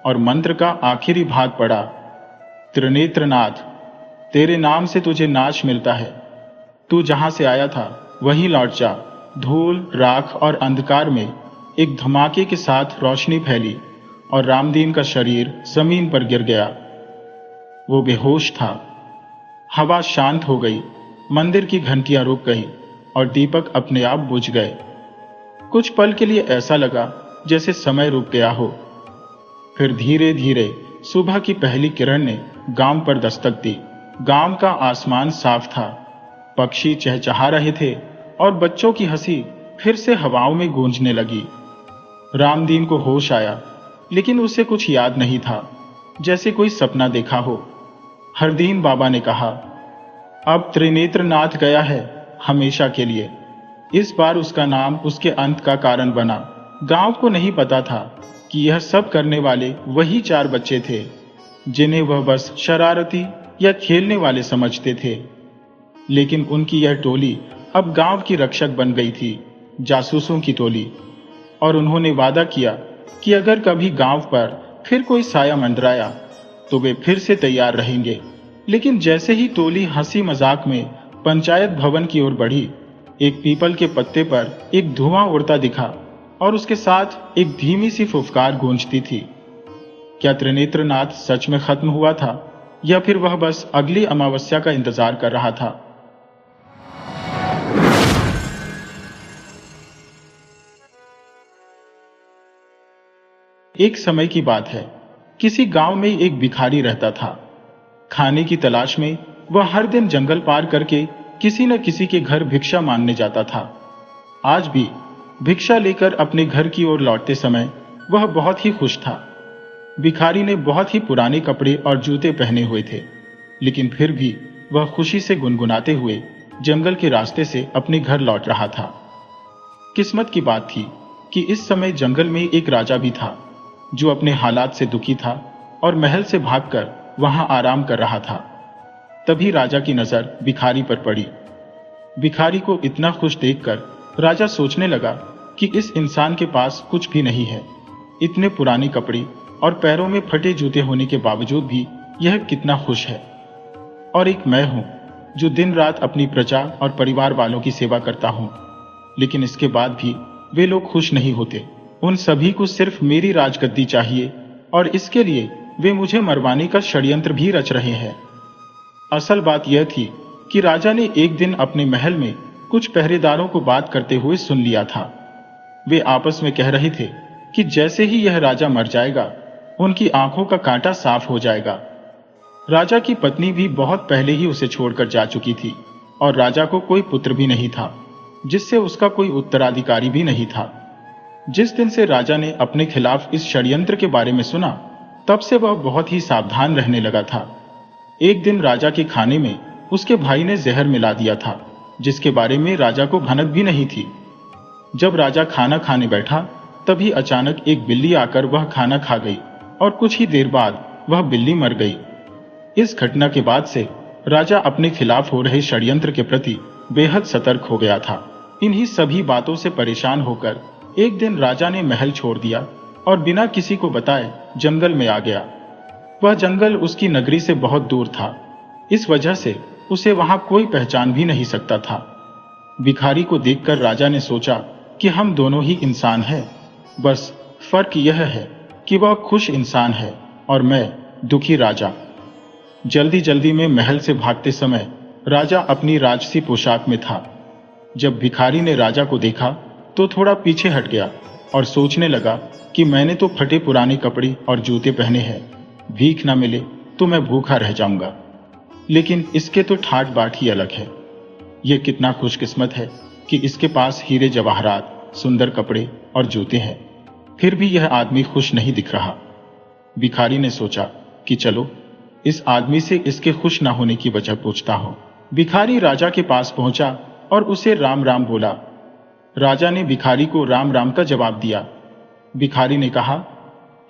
और मंत्र का आखिरी भाग पढ़ा, त्रिनेत्रनाथ, तेरे नाम से तुझे नाश मिलता है। तू जहां से आया था वहीं लौट जा। धूल, राख और अंधकार में एक धमाके के साथ रोशनी फैली और रामदीन का शरीर जमीन पर गिर गया। वो बेहोश था। हवा शांत हो गई, मंदिर की घंटियां रुक गई और दीपक अपने आप बुझ गए। कुछ पल के लिए ऐसा लगा जैसे समय रुक गया हो। फिर धीरे धीरे सुबह की पहली किरण ने गांव पर दस्तक दी। गांव का आसमान साफ था, पक्षी चहचहा रहे थे और बच्चों की हंसी फिर से हवाओं में गूंजने लगी। रामदीन को होश आया, लेकिन उसे कुछ याद नहीं था, जैसे कोई सपना देखा हो। हरदीन बाबा ने कहा, अब त्रिनेत्रनाथ गया है हमेशा के लिए। इस बार उसका नाम उसके अंत का कारण बना। गांव को नहीं पता था कि यह सब करने वाले वही 4 बच्चे थे, जिन्हें वह बस शरारती या खेलने वाले समझते थे। लेकिन उनकी यह टोली अब गांव की रक्षक बन गई थी, जासूसों की टोली। और उन्होंने वादा किया कि अगर कभी गांव पर फिर कोई साया मंडराया तो वे फिर से तैयार रहेंगे। लेकिन जैसे ही टोली हंसी मजाक में पंचायत भवन की ओर बढ़ी, एक पीपल के पत्ते पर एक धुआं उड़ता दिखा और उसके साथ एक धीमी सी फुफकार गूंजती थी। क्या त्रिनेत्रनाथ सच में खत्म हुआ था, या फिर वह बस अगली अमावस्या का इंतजार कर रहा था? एक समय की बात है, किसी गांव में एक भिखारी रहता था। खाने की तलाश में वह हर दिन जंगल पार करके किसी न किसी के घर भिक्षा मांगने जाता था। आज भी भिक्षा लेकर अपने घर की ओर लौटते समय वह बहुत ही खुश था। भिखारी ने बहुत ही पुराने कपड़े और जूते पहने हुए थे, लेकिन फिर भी वह खुशी से गुनगुनाते हुए जंगल के रास्ते से अपने घर लौट रहा था। किस्मत की बात थी कि इस समय जंगल में एक राजा भी था, जो अपने हालात से दुखी था और महल से भागकर वहां आराम कर रहा था। तभी राजा की नजर भिखारी पर पड़ी। भिखारी को इतना खुश देखकर राजा सोचने लगा कि इस इंसान के पास कुछ भी नहीं है। इतने पुराने कपड़े और पैरों में फटे जूते होने के बावजूद भी यह कितना खुश है। और एक मैं हूं जो दिन रात अपनी प्रजा और परिवार वालों की सेवा करता हूं, लेकिन इसके बाद भी वे लोग खुश नहीं होते। उन सभी को सिर्फ मेरी राजगद्दी चाहिए, और इसके लिए वे मुझे मरवाने का षड्यंत्र भी रच रहे हैं। असल बात यह थी कि राजा ने एक दिन अपने महल में कुछ पहरेदारों को बात करते हुए सुन लिया था। वे आपस में कह रहे थे कि जैसे ही यह राजा मर जाएगा, उनकी आंखों का कांटा साफ हो जाएगा। राजा की पत्नी भी बहुत पहले ही उसे छोड़कर जा चुकी थी, और राजा को कोई पुत्र भी नहीं था, जिससे उसका कोई उत्तराधिकारी भी नहीं था। जिस दिन से राजा ने अपने खिलाफ इस षड्यंत्र के बारे में सुना, तब से वह बहुत ही सावधान रहने लगा था। एक दिन राजा के खाने में उसके भाई ने जहर मिला दिया था, जिसके बारे में राजा को भनक भी नहीं थी। जब राजा खाना खाने बैठा, तभी अचानक एक बिल्ली आकर वह खाना खा गई, और कुछ ही देर बाद वह बिल्ली मर गई। इस घटना के बाद से राजा अपने खिलाफ हो रहे षड्यंत्र के प्रति बेहद सतर्क हो गया था। इन्हीं सभी बातों से परेशान होकर एक दिन राजा ने महल छोड़ दिया और बिना किसी को बताए जंगल में आ गया। वह जंगल उसकी नगरी से बहुत दूर था, इस वजह से उसे वहां कोई पहचान भी नहीं सकता था। भिखारी को देखकर राजा ने सोचा कि हम दोनों ही इंसान हैं, बस फर्क यह है कि वह खुश इंसान है और मैं दुखी राजा। जल्दी जल्दी में महल से भागते समय राजा अपनी राजसी पोशाक में था। जब भिखारी ने राजा को देखा तो थोड़ा पीछे हट गया और सोचने लगा कि मैंने तो फटे पुराने कपड़े और जूते पहने हैं, भीख न मिले तो मैं भूखा रह जाऊंगा। लेकिन इसके तो ठाट बाट ही अलग है। यह कितना खुशकिस्मत है कि इसके पास हीरे जवाहरात, सुंदर कपड़े और जूते हैं, फिर भी यह आदमी खुश नहीं दिख रहा। भिखारी ने सोचा कि चलो इस आदमी से इसके खुश न होने की वजह पूछता हूं। भिखारी राजा के पास पहुंचा और उसे राम राम बोला। राजा ने भिखारी को राम राम का जवाब दिया। भिखारी ने कहा,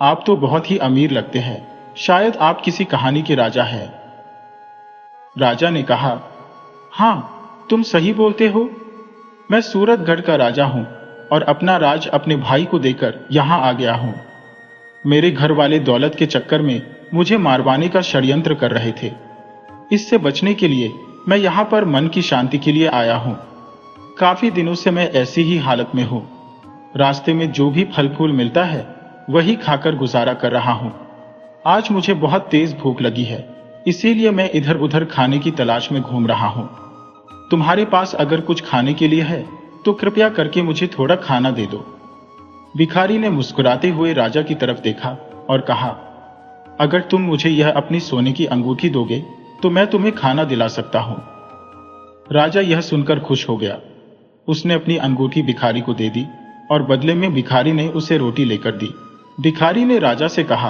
आप तो बहुत ही अमीर लगते हैं, शायद आप किसी कहानी के राजा हैं। राजा ने कहा, हाँ तुम सही बोलते हो, मैं सूरतगढ़ का राजा हूं और अपना राज अपने भाई को देकर यहां आ गया हूं। मेरे घर वाले दौलत के चक्कर में मुझे मारवाने का षड्यंत्र कर रहे थे। इससे बचने के लिए मैं यहां पर मन की शांति के लिए आया हूं। काफी दिनों से मैं ऐसी ही हालत में हूं। रास्ते में जो भी फल फूल मिलता है वही खाकर गुजारा कर रहा हूं। आज मुझे बहुत तेज भूख लगी है, इसीलिए मैं इधर उधर खाने की तलाश में घूम रहा हूं। तुम्हारे पास अगर कुछ खाने के लिए है तो कृपया करके मुझे थोड़ा खाना दे दो। भिखारी ने मुस्कुराते हुए राजा की तरफ देखा और कहा, अगर तुम मुझे यह अपनी सोने की अंगूठी दोगे तो मैं तुम्हें खाना दिला सकता हूं। राजा यह सुनकर खुश हो गया। उसने अपनी अंगूठी भिखारी को दे दी और बदले में भिखारी ने उसे रोटी लेकर दी। भिखारी ने राजा से कहा,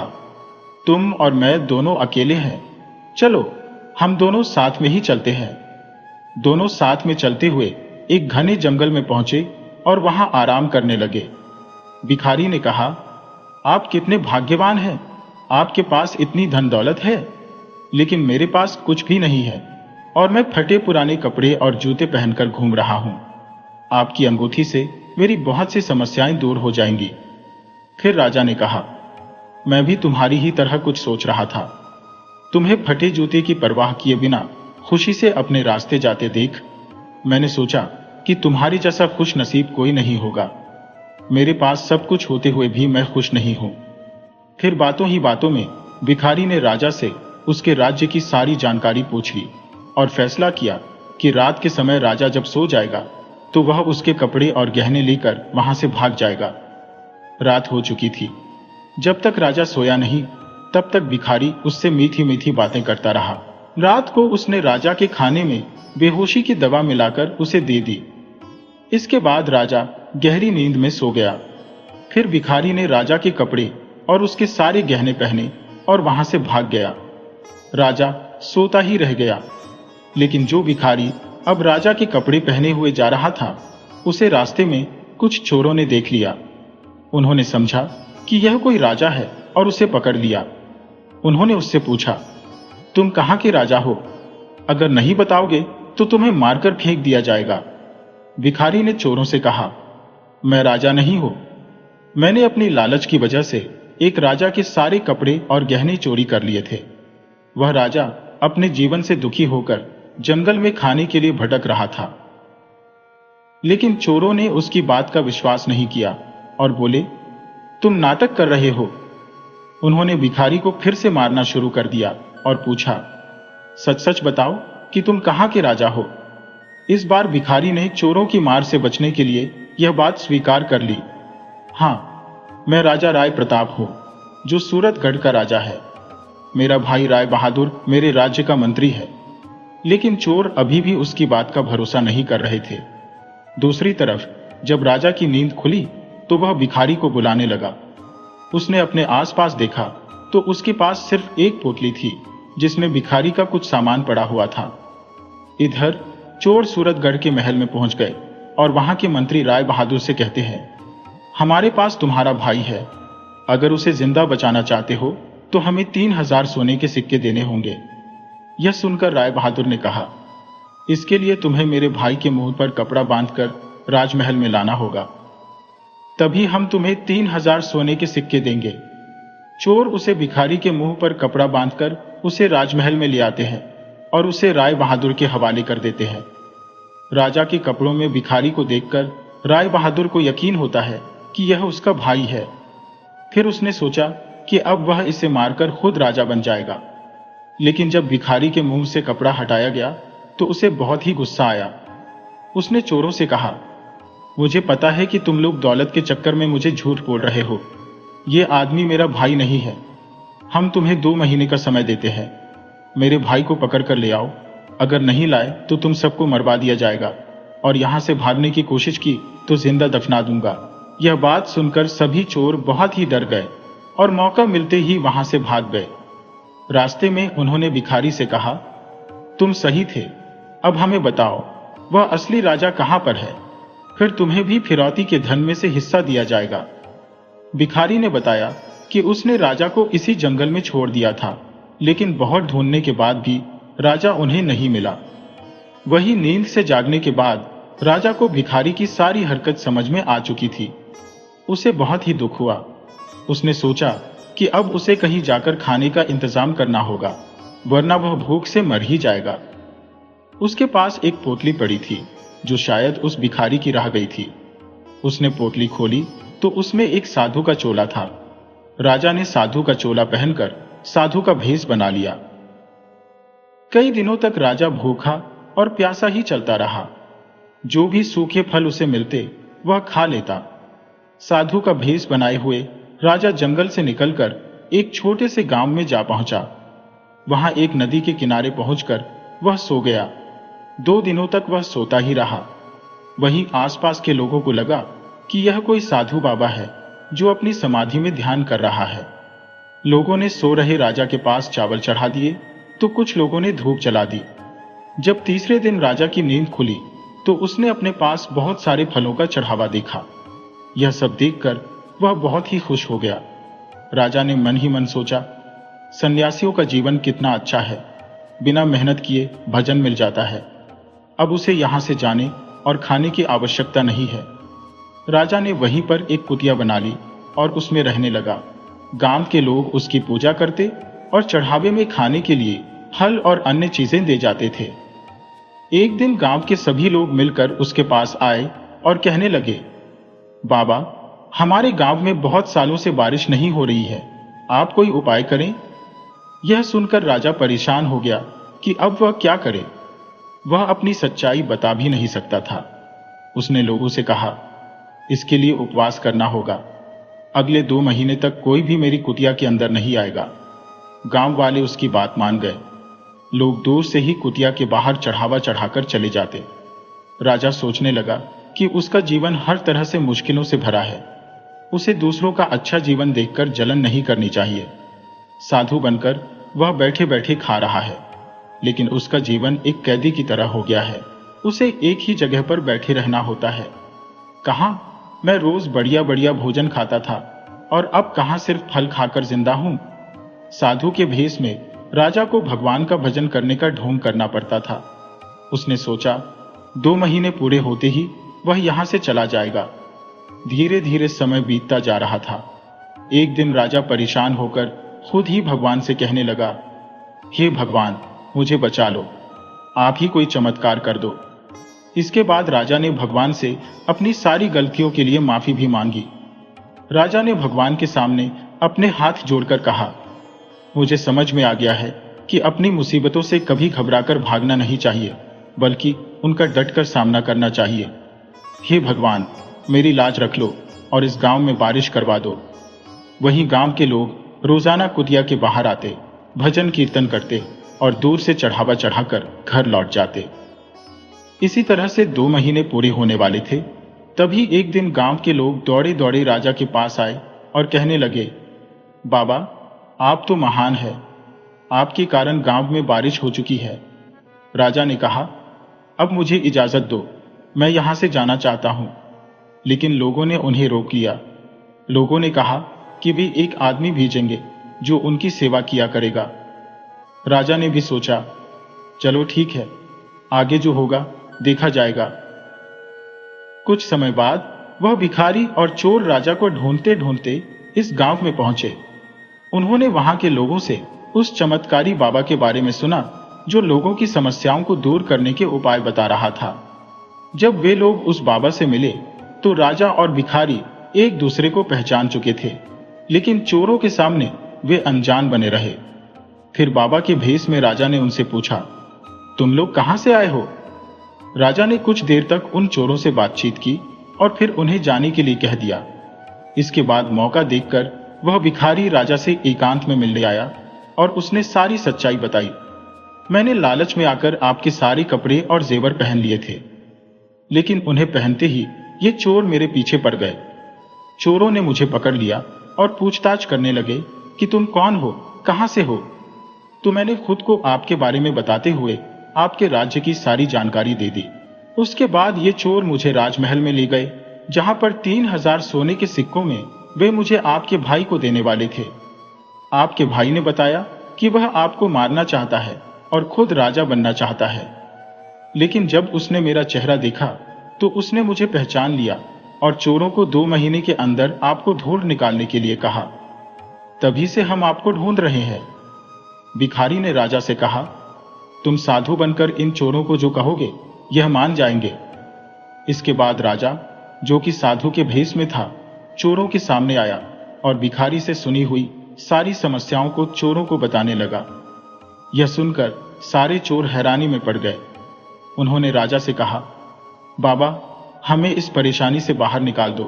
तुम और मैं दोनों अकेले हैं, चलो हम दोनों साथ में ही चलते हैं। दोनों साथ में चलते हुए एक घने जंगल में पहुंचे और वहां आराम करने लगे। भिखारी ने कहा, आप कितने भाग्यवान हैं, आपके पास इतनी धन दौलत है, लेकिन मेरे पास कुछ भी नहीं है और मैं फटे पुराने कपड़े और जूते पहनकर घूम रहा हूं। आपकी अंगूठी से मेरी बहुत सी समस्याएं दूर हो जाएंगी। फिर राजा ने कहा, मैं भी तुम्हारी ही तरह कुछ सोच रहा था। तुम्हें फटे जूते की परवाह किए बिना खुशी से अपने रास्ते जाते देख मैंने सोचा कि तुम्हारी जैसा खुश नसीब कोई नहीं होगा। मेरे पास सब कुछ होते हुए भी मैं खुश नहीं हूं। फिर बातों ही बातों में भिखारी ने राजा से उसके राज्य की सारी जानकारी पूछ ली और फैसला किया कि रात के समय राजा जब सो जाएगा तो वह उसके कपड़े और गहने लेकर वहां से भाग जाएगा। रात हो चुकी थी। जब तक राजा सोया नहीं तब तक भिखारी उससे मीठी मीठी बातें करता रहा। रात को उसने राजा के खाने में बेहोशी की दवा मिलाकर उसे दे दी। इसके बाद राजा गहरी नींद में सो गया। फिर भिखारी ने राजा के कपड़े और उसके सारे गहने पहने और वहां से भाग गया। राजा सोता ही रह गया, लेकिन जो भिखारी अब राजा के कपड़े पहने हुए जा रहा था उसे रास्ते में कुछ चोरों ने देख लिया। उन्होंने समझा कि यह कोई राजा है और उसे पकड़ लिया। उन्होंने उससे पूछा, तुम कहां के राजा हो? अगर नहीं बताओगे तो तुम्हें मारकर फेंक दिया जाएगा। भिखारी ने चोरों से कहा, मैं राजा नहीं हूं। मैंने अपनी लालच की वजह से एक राजा के सारे कपड़े और गहने चोरी कर लिए थे। वह राजा अपने जीवन से दुखी होकर जंगल में खाने के लिए भटक रहा था। लेकिन चोरों ने उसकी बात का विश्वास नहीं किया और बोले, तुम नाटक कर रहे हो। उन्होंने भिखारी को फिर से मारना शुरू कर दिया और पूछा, सच सच बताओ कि तुम कहां के राजा हो? इस बार भिखारी ने चोरों की मार से बचने के लिए यह बात स्वीकार कर ली। हां, मैं राजा राय प्रताप हूं, जो सूरतगढ़ का राजा है। मेरा भाई राय बहादुर मेरे राज्य का मंत्री है। लेकिन चोर अभी भी उसकी बात का भरोसा नहीं कर रहे थे। दूसरी तरफ जब राजा की नींद खुली तो वह भिखारी को बुलाने लगा। उसने अपने आसपास देखा तो उसके पास सिर्फ एक पोटली थी जिसमें भिखारी का कुछ सामान पड़ा हुआ था। इधर चोर सूरतगढ़ के महल में पहुंच गए और वहां के मंत्री राय बहादुर से कहते हैं, हमारे पास तुम्हारा भाई है। अगर उसे जिंदा बचाना चाहते हो तो हमें 3000 सोने के सिक्के देने होंगे। यह सुनकर राय बहादुर ने कहा, इसके लिए तुम्हें मेरे भाई के मुंह पर कपड़ा बांधकर राजमहल में लाना होगा, तभी हम तुम्हें 3000 सोने के सिक्के देंगे। चोर उसे भिखारी के मुंह पर कपड़ा बांधकर उसे राजमहल में ले आते हैं और उसे राय बहादुर के हवाले कर देते हैं। राजा के कपड़ों में भिखारी को देखकर राय बहादुर को यकीन होता है कि यह उसका भाई है। फिर उसने सोचा कि अब वह इसे मारकर खुद राजा बन जाएगा। लेकिन जब भिखारी के मुंह से कपड़ा हटाया गया तो उसे बहुत ही गुस्सा आया। उसने चोरों से कहा, मुझे पता है कि तुम लोग दौलत के चक्कर में मुझे झूठ बोल रहे हो। ये आदमी मेरा भाई नहीं है। हम तुम्हें 2 महीने का समय देते हैं। मेरे भाई को पकड़ कर ले आओ। अगर नहीं लाए तो तुम सबको मरवा दिया जाएगा और यहां से भागने की कोशिश की तो जिंदा दफना दूंगा। यह बात सुनकर सभी चोर बहुत ही डर गए और मौका मिलते ही वहां से भाग गए। रास्ते में उन्होंने भिखारी से कहा, तुम सही थे, अब हमें बताओ वह असली राजा कहां पर है, फिर तुम्हें भी फिरौती के धन में से हिस्सा दिया जाएगा। भिखारी ने बताया कि उसने राजा को इसी जंगल में छोड़ दिया था, लेकिन बहुत ढूंढने के बाद भी राजा उन्हें नहीं मिला। वही नींद से जागने के बाद राजा को भिखारी की सारी हरकत समझ में आ चुकी थी। उसे बहुत ही दुख हुआ। उसने सोचा कि अब उसे कहीं जाकर खाने का इंतजाम करना होगा, वरना वह भूख से मर ही जाएगा। उसके पास एक पोटली पड़ी थी जो शायद उस भिखारी की रह गई थी। उसने पोटली खोली तो उसमें एक साधु का चोला था। राजा ने साधु का चोला पहनकर साधु का भेष बना लिया। कई दिनों तक राजा भूखा और प्यासा ही चलता रहा। जो भी सूखे फल उसे मिलते वह खा लेता। साधु का भेष बनाए हुए राजा जंगल से निकलकर एक छोटे से गांव में जा पहुंचा। वहां एक नदी के किनारे पहुंचकर वह सो गया। 2 दिनों तक वह सोता ही रहा। वहीं आसपास के लोगों को लगा कि यह कोई साधु बाबा है जो अपनी समाधि में ध्यान कर रहा है। लोगों ने सो रहे राजा के पास चावल चढ़ा दिए तो कुछ लोगों ने धूप जला दी। जब तीसरे दिन राजा की नींद खुली तो उसने अपने पास बहुत सारे फलों का चढ़ावा देखा। यह सब देखकर वह बहुत ही खुश हो गया। राजा ने मन ही मन सोचा, सन्यासियों का जीवन कितना अच्छा है, बिना मेहनत किए भजन मिल जाता है। अब उसे यहां से जाने और खाने की आवश्यकता नहीं है। राजा ने वहीं पर एक कुटिया बना ली और उसमें रहने लगा। गांव के लोग उसकी पूजा करते और चढ़ावे में खाने के लिए फल और अन्य चीजें दे जाते थे। एक दिन गांव के सभी लोग मिलकर उसके पास आए और कहने लगे, बाबा, हमारे गांव में बहुत सालों से बारिश नहीं हो रही है, आप कोई उपाय करें। यह सुनकर राजा परेशान हो गया कि अब वह क्या करे। वह अपनी सच्चाई बता भी नहीं सकता था। उसने लोगों से कहा, इसके लिए उपवास करना होगा। अगले 2 महीने तक कोई भी मेरी कुटिया के अंदर नहीं आएगा। गांव वाले उसकी बात मान गए। लोग दूर से ही कुटिया के बाहर चढ़ावा चढ़ाकर चले जाते। राजा सोचने लगा कि उसका जीवन हर तरह से मुश्किलों से भरा है। उसे दूसरों का अच्छा जीवन देखकर जलन नहीं करनी चाहिए। साधु बनकर वह बैठे बैठे खा रहा है, लेकिन उसका जीवन एक कैदी की तरह हो गया है। उसे एक ही जगह पर बैठे रहना होता है। कहां मैं रोज बढ़िया बढ़िया भोजन खाता था और अब कहां सिर्फ फल खाकर जिंदा हूं। साधु के भेष में राजा को भगवान का भजन करने का ढोंग करना पड़ता था। उसने सोचा, 2 महीने पूरे होते ही वह यहां से चला जाएगा। धीरे धीरे समय बीतता जा रहा था। एक दिन राजा परेशान होकर खुद ही भगवान से कहने लगा, हे भगवान, मुझे बचा लो, आप ही कोई चमत्कार कर दो। इसके बाद राजा ने भगवान से अपनी सारी गलतियों के लिए माफी भी मांगी। राजा ने भगवान के सामने अपने हाथ जोड़कर कहा, मुझे समझ में आ गया है कि अपनी मुसीबतों से कभी घबराकर भागना नहीं चाहिए, बल्कि उनका डटकर सामना करना चाहिए। हे भगवान, मेरी लाज रख लो और इस गांव में बारिश करवा दो। वहीं गांव के लोग रोजाना कुटिया के बाहर आते, भजन कीर्तन करते और दूर से चढ़ावा चढ़ाकर घर लौट जाते। इसी तरह से 2 महीने पूरे होने वाले थे। तभी एक दिन गांव के लोग दौड़े दौड़े राजा के पास आए और कहने लगे, बाबा, आप तो महान हैं, आपके कारण गांव में बारिश हो चुकी है। राजा ने कहा, अब मुझे इजाजत दो, मैं यहां से जाना चाहता हूं। लेकिन लोगों ने उन्हें रोक लिया। लोगों ने कहा कि वे एक आदमी भेजेंगे जो उनकी सेवा किया करेगा। राजा ने भी सोचा, चलो ठीक है, आगे जो होगा देखा जाएगा। कुछ समय बाद वह भिखारी और चोर राजा को ढूंढते ढूंढते इस गांव में पहुंचे। उन्होंने वहां के लोगों से उस चमत्कारी बाबा के बारे में सुना जो लोगों की समस्याओं को दूर करने के उपाय बता रहा था। जब वे लोग उस बाबा से मिले तो राजा और भिखारी एक दूसरे को पहचान चुके थे, लेकिन चोरों के सामने वे अनजान बने रहे। फिर बाबा के भेष में राजा ने उनसे पूछा, तुम लोग कहां से आए हो? राजा ने कुछ देर तक उन चोरों से बातचीत की और फिर उन्हें जाने के लिए कह दिया। इसके बाद मौका देखकर वह भिखारी राजा से एकांत में मिलने आया और उसने सारी सच्चाई बताई। मैंने लालच में आकर आपके सारे कपड़े और जेवर पहन लिए थे, लेकिन उन्हें पहनते ही ये चोर मेरे पीछे पड़ गए। चोरों ने मुझे पकड़ लिया और पूछताछ करने लगे कि तुम कौन हो, कहां से हो। तो मैंने खुद को आपके बारे में बताते हुए आपके राज्य की सारी जानकारी दे दी। उसके बाद ये चोर मुझे राजमहल में ले गए, जहां पर 3000 सोने के सिक्कों में वे मुझे आपके भाई को देने वाले थे। आपके भाई ने बताया कि वह आपको मारना चाहता है और खुद राजा बनना चाहता है। लेकिन जब उसने मेरा चेहरा देखा तो उसने मुझे पहचान लिया और चोरों को 2 महीने के अंदर आपको ढूंढ निकालने के लिए कहा। तभी से हम आपको ढूंढ रहे हैं। भिखारी ने राजा से कहा, तुम साधु बनकर इन चोरों को जो कहोगे यह मान जाएंगे। इसके बाद राजा, जो कि साधु के भेष में था, चोरों के सामने आया और भिखारी से सुनी हुई सारी समस्याओं को चोरों को बताने लगा। यह सुनकर सारे चोर हैरानी में पड़ गए। उन्होंने राजा से कहा, बाबा, हमें इस परेशानी से बाहर निकाल दो,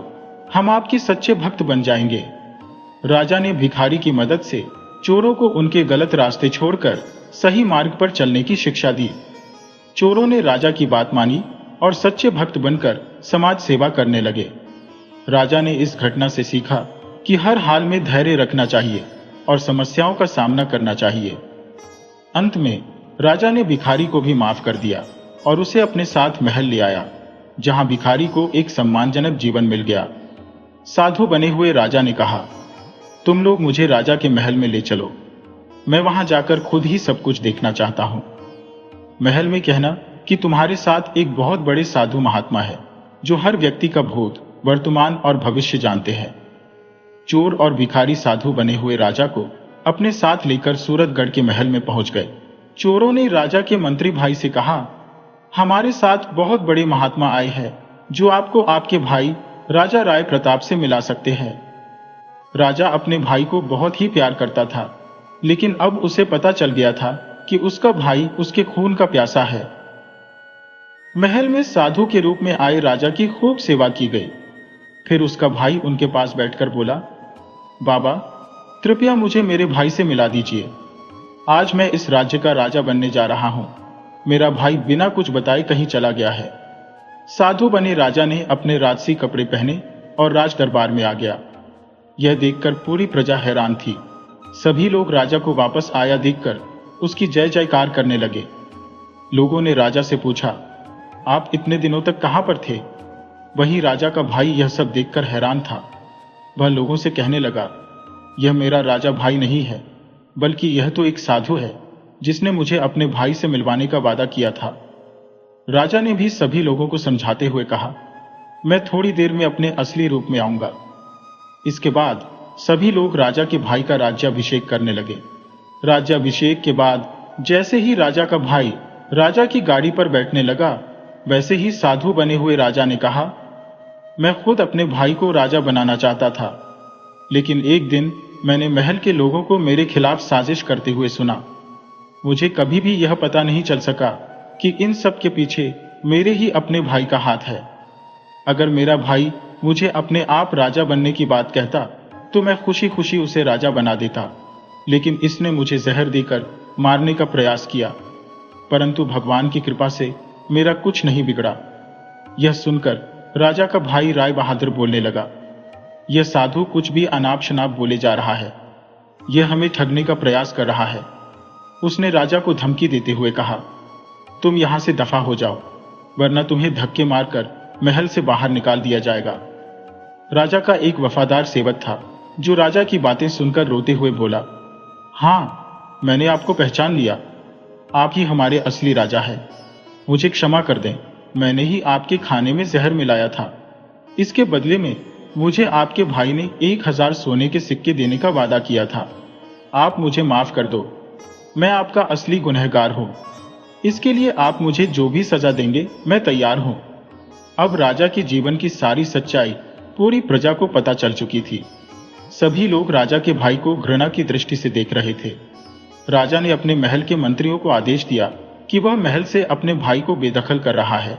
हम आपके सच्चे भक्त बन जाएंगे। राजा ने भिखारी की मदद से चोरों को उनके गलत रास्ते छोड़कर सही मार्ग पर चलने की शिक्षा दी। चोरों ने राजा की बात मानी और सच्चे भक्त बनकर समाज सेवा करने लगे। राजा ने इस घटना से सीखा कि हर हाल में धैर्य रखना चाहिए और समस्याओं का सामना करना चाहिए। अंत में राजा ने भिखारी को भी माफ कर दिया और उसे अपने साथ महल ले आया, जहां भिखारी को एक सम्मानजनक जीवन मिल गया। साधु बने हुए राजा ने कहा, तुम लोग मुझे राजा के महल में ले चलो, मैं वहां जाकर खुद ही सब कुछ देखना चाहता हूं। महल में कहना कि तुम्हारे साथ एक बहुत बड़े साधु महात्मा है, जो हर व्यक्ति का भूत, वर्तमान और भविष्य जानते हैं। चोर और भिखारी साधु बने हुए राजा को अपने साथ लेकर सूरतगढ़ के महल में पहुंच गए। चोरों ने राजा के मंत्री भाई से कहा, हमारे साथ बहुत बड़े महात्मा आए हैं, जो आपको आपके भाई राजा राय प्रताप से मिला सकते हैं। राजा अपने भाई को बहुत ही प्यार करता था, लेकिन अब उसे पता चल गया था कि उसका भाई उसके खून का प्यासा है। महल में साधु के रूप में आए राजा की खूब सेवा की गई। फिर उसका भाई उनके पास बैठकर बोला, बाबा, कृपया मुझे मेरे भाई से मिला दीजिए। आज मैं इस राज्य का राजा बनने जा रहा हूं। मेरा भाई बिना कुछ बताए कहीं चला गया है। साधु बने राजा ने अपने राजसी कपड़े पहने और राज दरबार में आ गया। यह देखकर पूरी प्रजा हैरान थी। सभी लोग राजा को वापस आया देखकर उसकी जय जयकार करने लगे। लोगों ने राजा से पूछा, आप इतने दिनों तक कहां पर थे? वहीं राजा का भाई यह सब देखकर हैरान था। वह लोगों से कहने लगा, यह मेरा राजा भाई नहीं है, बल्कि यह तो एक साधु है, जिसने मुझे अपने भाई से मिलवाने का वादा किया था। राजा ने भी सभी लोगों को समझाते हुए कहा, मैं थोड़ी देर में अपने असली रूप में आऊंगा। इसके बाद सभी लोग राजा के भाई का राज्याभिषेक करने लगे। राज्याभिषेक के बाद जैसे ही राजा का भाई राजा की गाड़ी पर बैठने लगा, वैसे ही साधु बने हुए राजा ने कहा, मैं खुद अपने भाई को राजा बनाना चाहता था, लेकिन एक दिन मैंने महल के लोगों को मेरे खिलाफ साजिश करते हुए सुना। मुझे कभी भी यह पता नहीं चल सका कि इन सब के पीछे मेरे ही अपने भाई का हाथ है। अगर मेरा भाई मुझे अपने आप राजा बनने की बात कहता तो मैं खुशी खुशी उसे राजा बना देता, लेकिन इसने मुझे जहर देकर मारने का प्रयास किया। परंतु भगवान की कृपा से मेरा कुछ नहीं बिगड़ा। यह सुनकर राजा का भाई राय बहादुर बोलने लगा, यह साधु कुछ भी अनाप शनाप बोले जा रहा है, यह हमें ठगने का प्रयास कर रहा है। उसने राजा को धमकी देते हुए कहा, तुम यहां से दफा हो जाओ, वरना तुम्हें धक्के मारकर महल से बाहर निकाल दिया जाएगा। राजा का एक वफादार सेवक था, जो राजा की बातें सुनकर रोते हुए बोला, हाँ, मैंने आपको पहचान लिया, आप ही हमारे असली राजा हैं। मुझे क्षमा कर दें, मैंने ही आपके खाने में जहर मिलाया था। इसके बदले में मुझे आपके भाई ने 1000 सोने के सिक्के देने का वादा किया था। आप मुझे माफ कर दो, मैं आपका असली गुनहगार हूं। इसके लिए आप मुझे जो भी सजा देंगे मैं तैयार हूं। अब राजा के जीवन की सारी सच्चाई पूरी प्रजा को पता चल चुकी थी। सभी लोग राजा के भाई को घृणा की दृष्टि से देख रहे थे। राजा ने अपने महल के मंत्रियों को आदेश दिया कि वह महल से अपने भाई को बेदखल कर रहा है।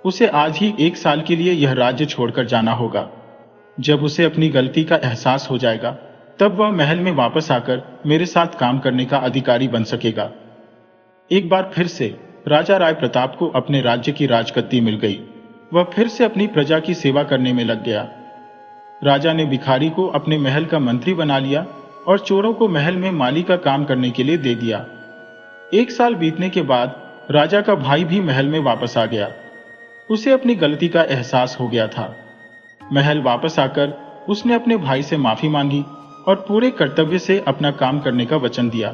उसे आज ही 1 साल के लिए यह राज्य छोड़कर जाना होगा। जब उसे अपनी गलती का एहसास हो जाएगा, तब वह महल में वापस आकर मेरे साथ काम करने का अधिकारी बन सकेगा। एक बार फिर से राजा राय प्रताप को अपने राज्य की राजगद्दी मिल गई। वह फिर से अपनी प्रजा की सेवा करने में लग गया। राजा ने भिखारी को अपने महल का मंत्री बना लिया और चोरों को महल में माली का काम करने के लिए दे दिया। 1 साल बीतने के बाद राजा का भाई भी महल में वापस आ गया। उसे अपनी गलती का एहसास हो गया था। महल वापस आकर उसने अपने भाई से माफी मांगी और पूरे कर्तव्य से अपना काम करने का वचन दिया।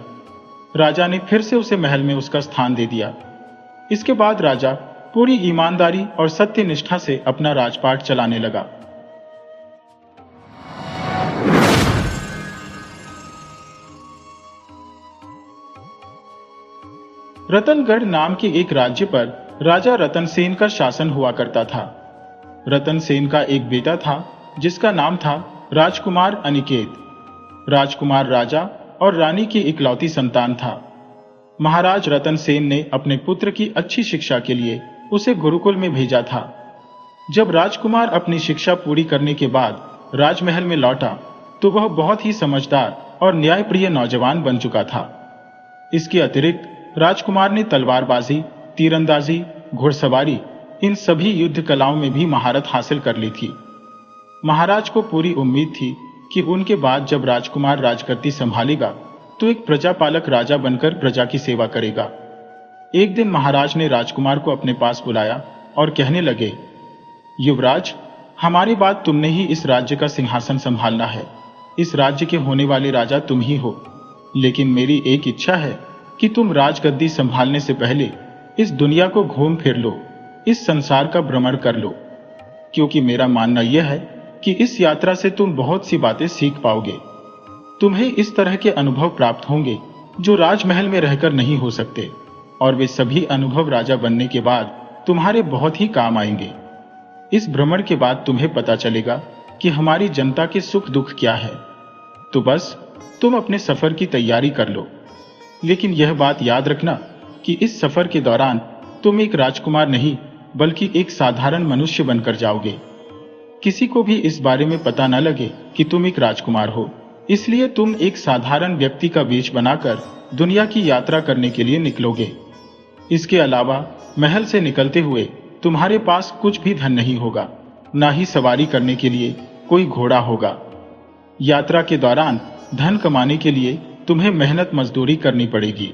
राजा ने फिर से उसे महल में उसका स्थान दे दिया। इसके बाद राजा पूरी ईमानदारी और सत्यनिष्ठा से अपना राजपाट चलाने लगा। रतनगढ़ नाम के एक राज्य पर राजा रतनसेन का शासन हुआ करता था। रतनसेन का एक बेटा था, जिसका नाम था राजकुमार अनिकेत। राजकुमार राजा और रानी की इकलौती संतान था। महाराज रतनसेन ने अपने पुत्र की अच्छी शिक्षा के लिए उसे गुरुकुल में भेजा था। जब राजकुमार अपनी शिक्षा पूरी करने के बाद राजमहल में लौटा, तो वह बहुत ही समझदार और न्यायप्रिय नौजवान बन चुका था। इसके अतिरिक्त राजकुमार ने तलवारबाजी, तीरंदाजी, घुड़सवारी इन सभी युद्ध कलाओं में भी महारत हासिल कर ली थी। महाराज को पूरी उम्मीद थी कि उनके बाद जब राजकुमार राजगद्दी संभालेगा तो एक प्रजापालक राजा बनकर प्रजा की सेवा करेगा। एक दिन महाराज ने राजकुमार को अपने पास बुलाया और कहने लगे, युवराज, हमारी बात तुमने ही इस राज्य का सिंहासन संभालना है। इस राज्य के होने वाले राजा तुम ही हो, लेकिन मेरी एक इच्छा है कि तुम राजगद्दी संभालने से पहले इस दुनिया को घूम फिर लो, इस संसार का भ्रमण कर लो, क्योंकि मेरा मानना यह है कि इस यात्रा से तुम बहुत सी बातें सीख पाओगे। तुम्हें इस तरह के अनुभव प्राप्त होंगे जो राजमहल में रहकर नहीं हो सकते, और वे सभी अनुभव राजा बनने के बाद तुम्हारे बहुत ही काम आएंगे। इस भ्रमण के बाद तुम्हें पता चलेगा कि हमारी जनता के सुख दुख क्या है। तो बस तुम अपने सफर की तैयारी कर लो, लेकिन यह बात याद रखना कि इस सफर के दौरान तुम एक राजकुमार नहीं बल्कि एक साधारण मनुष्य बनकर जाओगे। किसी को भी इस बारे में पता न लगे कि तुम एक राजकुमार हो, इसलिए तुम एक साधारण व्यक्ति का वेश बनाकर दुनिया की यात्रा करने के लिए निकलोगे। इसके अलावा महल से निकलते हुए तुम्हारे पास कुछ भी धन नहीं होगा, ना ही सवारी करने के लिए कोई घोड़ा होगा। यात्रा के दौरान धन कमाने के लिए तुम्हें मेहनत मजदूरी करनी पड़ेगी।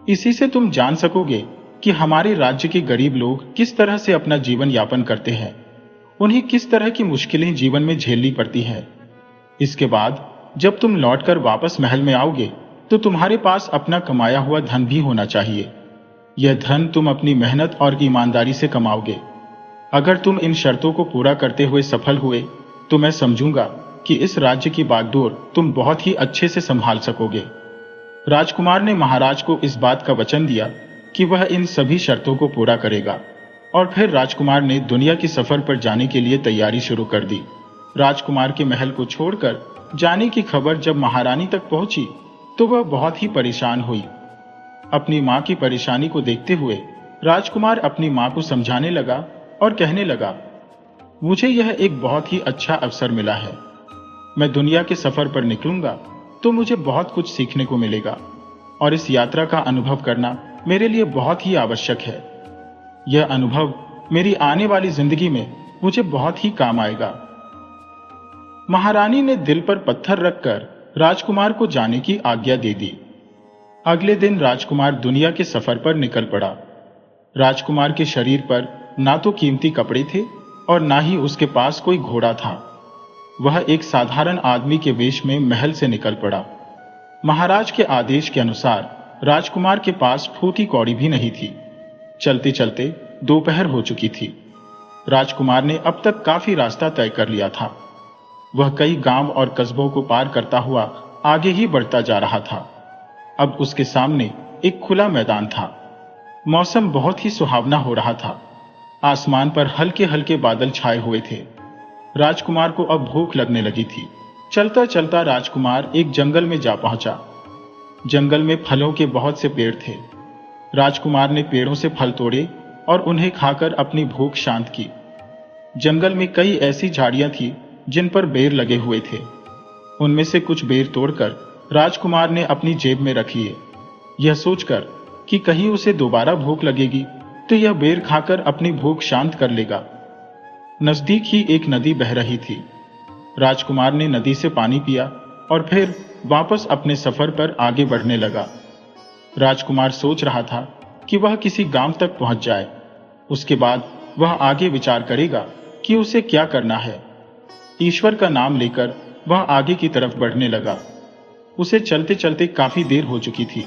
इसी से तुम जान सकोगे कि हमारे राज्य के गरीब लोग किस तरह से अपना जीवन यापन करते हैं, उन्हें किस तरह की मुश्किलें जीवन में झेलनी पड़ती हैं। इसके बाद जब तुम लौटकर वापस महल में आओगे तो तुम्हारे पास अपना कमाया हुआ धन भी होना चाहिए। यह धन तुम अपनी मेहनत और ईमानदारी से कमाओगे। अगर तुम इन शर्तों को पूरा करते हुए सफल हुए तो मैं समझूंगा कि इस राज्य की बागडोर तुम बहुत ही अच्छे से संभाल सकोगे। राजकुमार ने महाराज को इस बात का वचन दिया कि वह इन सभी शर्तों को पूरा करेगा, और फिर राजकुमार ने दुनिया की सफर पर जाने के लिए तैयारी शुरू कर दी। राजकुमार के महल को छोड़कर जाने की खबर जब महारानी तक पहुंची तो वह बहुत ही परेशान हुई। अपनी मां की परेशानी को देखते हुए राजकुमार अपनी मां को समझाने लगा और कहने लगा, मुझे यह एक बहुत ही अच्छा अवसर मिला है। मैं दुनिया के सफर पर निकलूंगा तो मुझे बहुत कुछ सीखने को मिलेगा, और इस यात्रा का अनुभव करना मेरे लिए बहुत ही आवश्यक है। यह अनुभव मेरी आने वाली जिंदगी में मुझे बहुत ही काम आएगा। महारानी ने दिल पर पत्थर रखकर राजकुमार को जाने की आज्ञा दे दी। अगले दिन राजकुमार दुनिया के सफर पर निकल पड़ा। राजकुमार के शरीर पर ना तो कीमती कपड़े थे और ना ही उसके पास कोई घोड़ा था। वह एक साधारण आदमी के वेश में महल से निकल पड़ा। महाराज के आदेश के अनुसार राजकुमार के पास फूटी कौड़ी भी नहीं थी। चलते चलते दोपहर हो चुकी थी। राजकुमार ने अब तक काफी रास्ता तय कर लिया था। वह कई गांव और कस्बों को पार करता हुआ आगे ही बढ़ता जा रहा था। अब उसके सामने एक खुला मैदान था। मौसम बहुत ही सुहावना हो रहा था। आसमान पर हल्के हल्के बादल छाए हुए थे। राजकुमार को अब भूख लगने लगी थी। चलता चलता राजकुमार एक जंगल में जा पहुंचा। जंगल में फलों के बहुत से पेड़ थे। राजकुमार ने पेड़ों से फल तोड़े और उन्हें खाकर अपनी भूख शांत की। जंगल में कई ऐसी झाड़ियां थी जिन पर बेर लगे हुए थे। उनमें से कुछ बेर तोड़कर राजकुमार ने अपनी जेब में रख लिए, यह सोचकर कि कहीं उसे दोबारा भूख लगेगी तो यह बेर खाकर अपनी भूख शांत कर लेगा। नजदीक ही एक नदी बह रही थी। राजकुमार ने नदी से पानी पिया और फिर वापस अपने सफर पर आगे बढ़ने लगा। राजकुमार सोच रहा था कि वह किसी गांव तक पहुंच जाए। उसके बाद वह आगे विचार करेगा कि उसे क्या करना है। ईश्वर का नाम लेकर वह आगे की तरफ बढ़ने लगा। उसे चलते चलते काफी देर हो चुकी थी।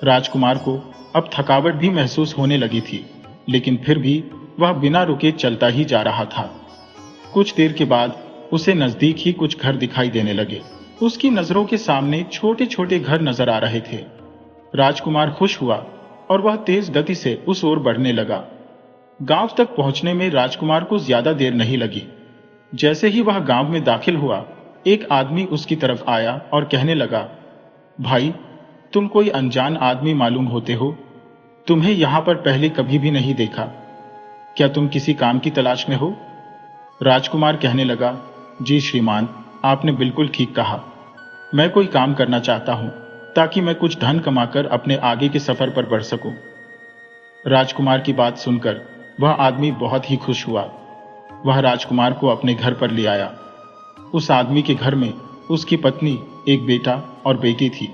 राजकुमार को अब थकावट भी महसूस होने लगी थी, लेकिन फिर भी वह बिना रुके चलता ही जा रहा था। कुछ देर के बाद उसे नजदीक ही कुछ घर दिखाई देने लगे। उसकी नजरों के सामने छोटे छोटे घर नजर आ रहे थे। राजकुमार खुश हुआ और वह तेज गति से उस ओर बढ़ने लगा। गांव तक पहुंचने में राजकुमार को ज्यादा देर नहीं लगी। जैसे ही वह गांव में दाखिल हुआ, एक आदमी उसकी तरफ आया और कहने लगा, भाई, तुम कोई अनजान आदमी मालूम होते हो। तुम्हें यहां पर पहले कभी भी नहीं देखा। क्या तुम किसी काम की तलाश में हो? राजकुमार कहने लगा, जी श्रीमान, आपने बिल्कुल ठीक कहा। मैं कोई काम करना चाहता हूं ताकि मैं कुछ धन कमाकर अपने आगे के सफर पर बढ़ सकूं। राजकुमार की बात सुनकर वह आदमी बहुत ही खुश हुआ। वह राजकुमार को अपने घर पर ले आया। उस आदमी के घर में उसकी पत्नी, एक बेटा और बेटी थी।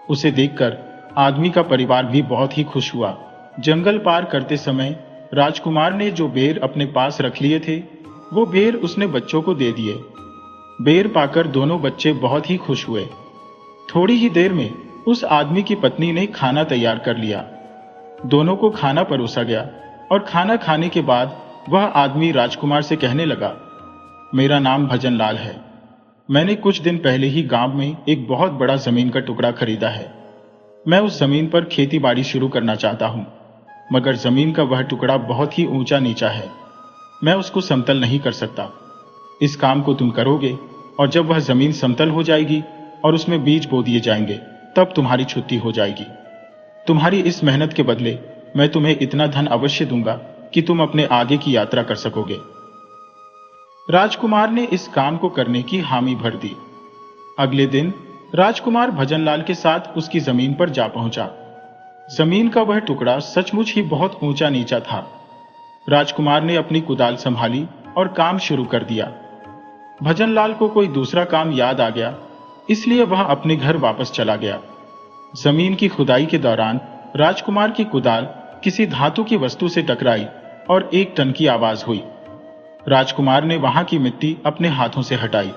उसे देखकर आदमी का परिवार भी बहुत ही खुश हुआ। जंगल पार करते समय राजकुमार ने जो बेर अपने पास रख लिए थे, वो बेर उसने बच्चों को दे दिए। बेर पाकर दोनों बच्चे बहुत ही खुश हुए। थोड़ी ही देर में उस आदमी की पत्नी ने खाना तैयार कर लिया। दोनों को खाना परोसा गया और खाना खाने के बाद वह आदमी राजकुमार से कहने लगा, मेरा नाम भजन लाल है। मैंने कुछ दिन पहले ही गांव में एक बहुत बड़ा जमीन का टुकड़ा खरीदा है। मैं उस जमीन पर खेती बाड़ी शुरू करना चाहता हूं, मगर जमीन का वह टुकड़ा बहुत ही ऊंचा नीचा है। मैं उसको समतल नहीं कर सकता। इस काम को तुम करोगे और जब वह जमीन समतल हो जाएगी और उसमें बीज बो दिए जाएंगे, तब तुम्हारी छुट्टी हो जाएगी। तुम्हारी इस मेहनत के बदले मैं तुम्हें इतना धन अवश्य दूंगा कि तुम अपने आगे की यात्रा कर सकोगे। राजकुमार ने इस काम को करने की हामी भर दी। अगले दिन राजकुमार भजनलाल के साथ उसकी जमीन पर जा पहुंचा। जमीन का वह टुकड़ा सचमुच ही बहुत ऊंचा नीचा था। राजकुमार ने अपनी कुदाल संभाली और काम शुरू कर दिया। भजनलाल को कोई दूसरा काम याद आ गया, इसलिए वह अपने घर वापस चला गया। जमीन की खुदाई के दौरान राजकुमार की कुदाल किसी धातु की वस्तु से टकराई और एक टन की आवाज हुई। राजकुमार ने वहां की मिट्टी अपने हाथों से हटाई।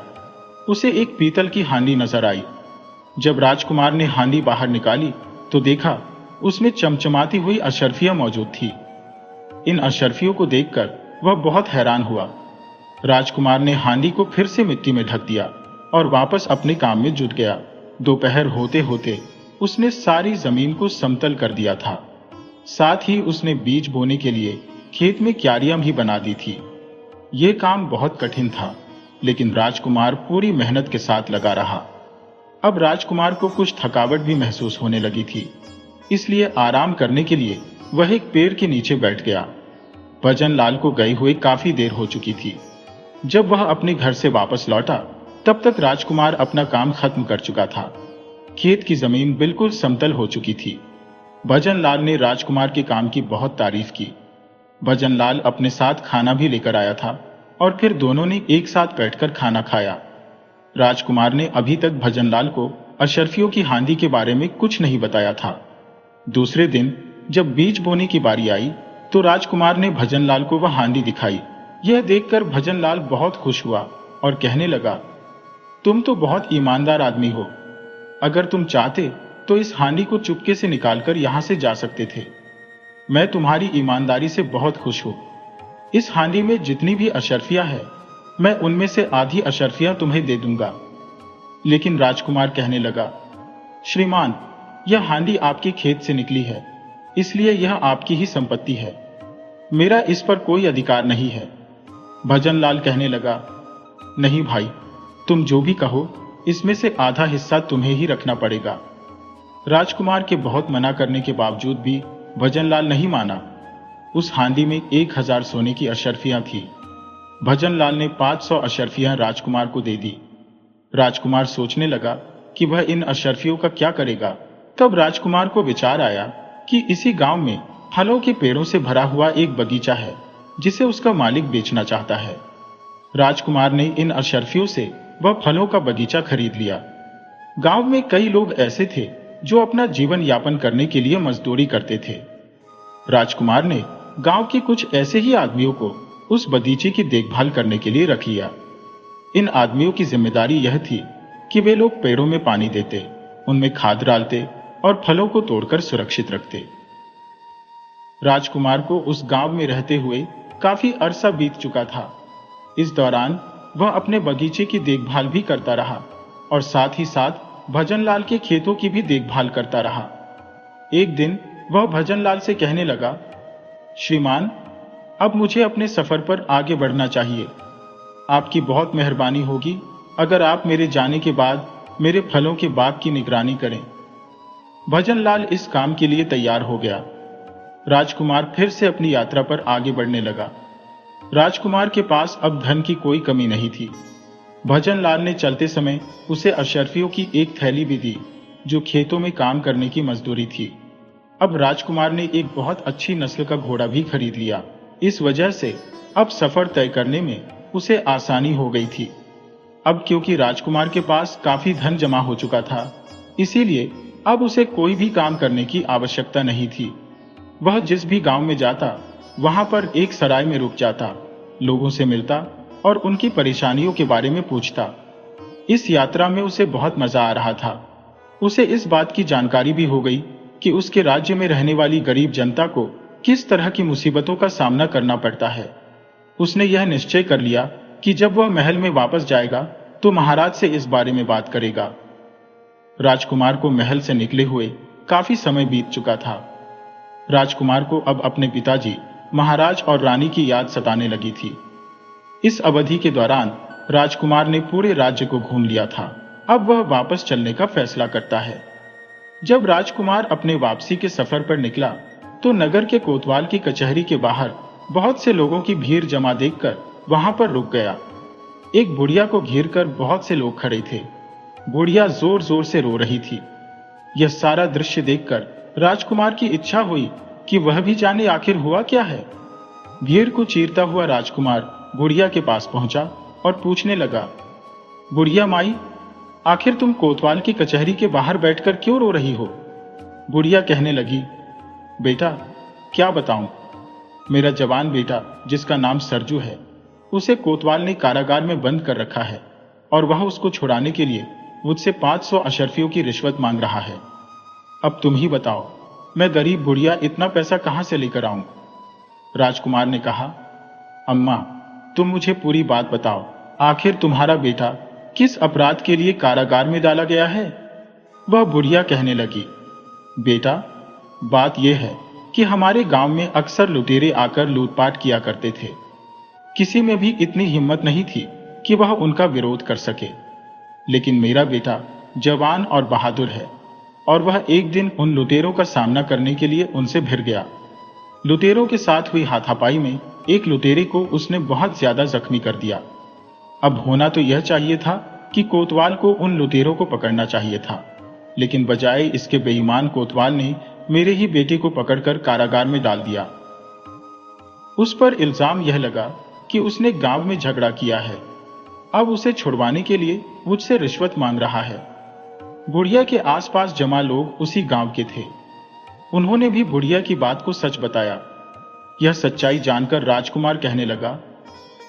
उसे एक पीतल की हांडी नजर आई। जब राजकुमार ने हांडी बाहर निकाली तो देखा उसमें चमचमाती हुई अशर्फियां मौजूद थी। इन अशर्फियों को देखकर वह बहुत हैरान हुआ। राजकुमार ने हांडी को फिर से मिट्टी में ढक दिया और वापस अपने काम में जुट गया। दोपहर होते होते उसने सारी जमीन को समतल कर दिया था। साथ ही उसने बीज बोने के लिए खेत में क्यारियां भी बना दी थी। यह काम बहुत कठिन था, लेकिन राजकुमार पूरी मेहनत के साथ लगा रहा। अब राजकुमार को कुछ थकावट भी महसूस होने लगी थी, इसलिए आराम करने के लिए वह एक पेड़ के नीचे बैठ गया। भजनलाल को गए हुए काफी देर हो चुकी थी। जब वह अपने घर से वापस लौटा, तब तक राजकुमार अपना काम खत्म कर चुका था। खेत की जमीन बिल्कुल समतल हो चुकी थी। भजनलाल ने राजकुमार के काम की बहुत तारीफ की। भजनलाल अपने साथ खाना भी लेकर आया था और फिर दोनों ने एक साथ बैठकर खाना खाया। राजकुमार ने अभी तक भजनलाल को अशर्फियों की हांडी के बारे में कुछ नहीं बताया था। दूसरे दिन जब बीज बोने की बारी आई तो राजकुमार ने भजनलाल को वह हांडी दिखाई। यह देखकर भजनलाल बहुत खुश हुआ और कहने लगा, तुम तो बहुत ईमानदार आदमी हो। अगर तुम चाहते तो इस हांडी को चुपके से निकालकर यहां से जा सकते थे। मैं तुम्हारी ईमानदारी से बहुत खुश हूं। इस हांडी में जितनी भी अशर्फियां हैं, मैं उनमें से आधी अशर्फियां तुम्हें दे दूंगा। लेकिन राजकुमार कहने लगा, श्रीमान, यह हांडी आपके खेत से निकली है, इसलिए यह आपकी ही संपत्ति है। मेरा इस पर कोई अधिकार नहीं है। भजनलाल कहने लगा, नहीं भाई, तुम जो भी कहो, इसमें से आधा हिस्सा तुम्हें ही रखना पड़ेगा। राजकुमार के बहुत मना करने के बावजूद भी भजनलाल नहीं माना। उस हांडी में 1000 सोने की अशर्फियां थी। भजनलाल ने 500 अशर्फियां राजकुमार को दे दी। राजकुमार सोचने लगा कि वह इन अशर्फियों का क्या करेगा। तब राजकुमार को विचार आया कि इसी गांव में फलों के पेड़ों से भरा हुआ एक बगीचा है, जिसे उसका मालिक बेचना चाहता है। राजकुमार ने इन अशर्फियों से वह फलों का बगीचा खरीद लिया। गांव में कई लोग ऐसे थे जो अपना जीवन यापन करने के लिए मजदूरी करते थे। राजकुमार ने गांव के कुछ ऐसे ही आदमियों को उस बगीचे की देखभाल करने के लिए रख लिया। इन आदमियों की जिम्मेदारी यह थी कि वे लोग पेड़ों में पानी देते, उनमें खाद डालते और फलों को तोड़कर सुरक्षित रखते। राजकुमार को उस गांव में रहते हुए काफी अरसा बीत चुका था। इस दौरान वह अपने बगीचे की देखभाल भी करता रहा और साथ ही साथ भजनलाल के खेतों की भी देखभाल करता रहा। एक दिन वह भजनलाल से कहने लगा, श्रीमान, अब मुझे अपने सफर पर आगे बढ़ना चाहिए। आपकी बहुत मेहरबानी होगी अगर आप मेरे जाने के बाद मेरे फलों के बाग की निगरानी करें। भजनलाल इस काम के लिए तैयार हो गया। राजकुमार फिर से अपनी यात्रा पर आगे बढ़ने लगा। राजकुमार के पास अब धन की कोई कमी नहीं थी। भजनलाल ने चलते समय उसे अशर्फियों की एक थैली भी दी, जो खेतों में काम करने की मजदूरी थी। अब राजकुमार ने एक बहुत अच्छी नस्ल का घोड़ा भी खरीद लिया। इस वजह से अब सफर तय करने में उसे आसानी हो गई थी। अब क्योंकि राजकुमार के पास काफी धन जमा हो चुका था, इसीलिए अब उसे कोई भी काम करने की आवश्यकता नहीं थी। वह जिस भी गांव में जाता, वहां पर एक सराय में रुक जाता, लोगों से मिलता और उनकी परेशानियों के बारे में पूछता। इस यात्रा में उसे बहुत मजा आ रहा था। उसे इस बात की जानकारी भी हो गई कि उसके राज्य में रहने वाली गरीब जनता को किस तरह की मुसीबतों का सामना करना पड़ता है। उसने यह निश्चय कर लिया कि जब वह महल में वापस जाएगा तो महाराज से इस बारे में बात करेगा। राजकुमार को महल से निकले हुए काफी समय बीत चुका था। राजकुमार को अब अपने पिताजी, महाराज और रानी की याद सताने लगी थी। इस अवधि के दौरान राजकुमार ने पूरे राज्य को घूम लिया था। अब वह वापस चलने का फैसला करता है। जब राजकुमार अपने वापसी के सफर पर निकला तो नगर के कोतवाल की कचहरी के बाहर बहुत से लोगों की भीड़ जमा देखकर वहां पर रुक गया। एक बुढ़िया को घेरकर बहुत से लोग खड़े थे। बुढ़िया जोर जोर से रो रही थी। यह सारा दृश्य देखकर राजकुमार की इच्छा हुई कि वह भी जाने आखिर हुआ क्या है। भीड़ को चीरता हुआ राजकुमार बुढ़िया के पास पहुंचा और पूछने लगा, बुढ़िया माई, आखिर तुम कोतवाल की कचहरी के बाहर बैठकर क्यों रो रही हो? बुढ़िया कहने लगी, बेटा क्या बताऊं, मेरा जवान बेटा जिसका नाम सरजू है, उसे कोतवाल ने कारागार में बंद कर रखा है और वह उसको छुड़ाने के लिए मुझसे 500 अशर्फियों की रिश्वत मांग रहा है। अब तुम ही बताओ, मैं गरीब बुढ़िया इतना पैसा कहां से लेकर आऊं? राजकुमार ने कहा, अम्मा तुम मुझे पूरी बात बताओ, आखिर तुम्हारा बेटा किस अपराध के लिए कारागार में डाला गया है? वह बुढ़िया कहने लगी, बेटा बात यह है कि हमारे गांव में अक्सर लुटेरे आकर लूटपाट किया करते थे। किसी में भी इतनी हिम्मत नहीं थी कि वह उनका विरोध कर सके, लेकिन मेरा बेटा जवान और बहादुर है और वह एक दिन उन लुटेरों का सामना करने के लिए उनसे भिड़ गया। लुटेरों के साथ हुई हाथापाई में एक लुटेरे को उसने बहुत ज्यादा जख्मी कर दिया। अब होना तो यह चाहिए था कि कोतवाल को उन लुटेरों को पकड़ना चाहिए था, लेकिन बजाय इसके बेईमान कोतवाल ने मेरे ही बेटे को पकड़कर कारागार में डाल दिया। उस पर इल्जाम यह लगा कि उसने गांव में झगड़ा किया है। अब उसे छुड़वाने के लिए मुझसे रिश्वत मांग रहा है। बुढ़िया के आसपास जमा लोग उसी गांव के थे। उन्होंने भी बुढ़िया की बात को सच बताया। यह सच्चाई जानकर राजकुमार कहने लगा,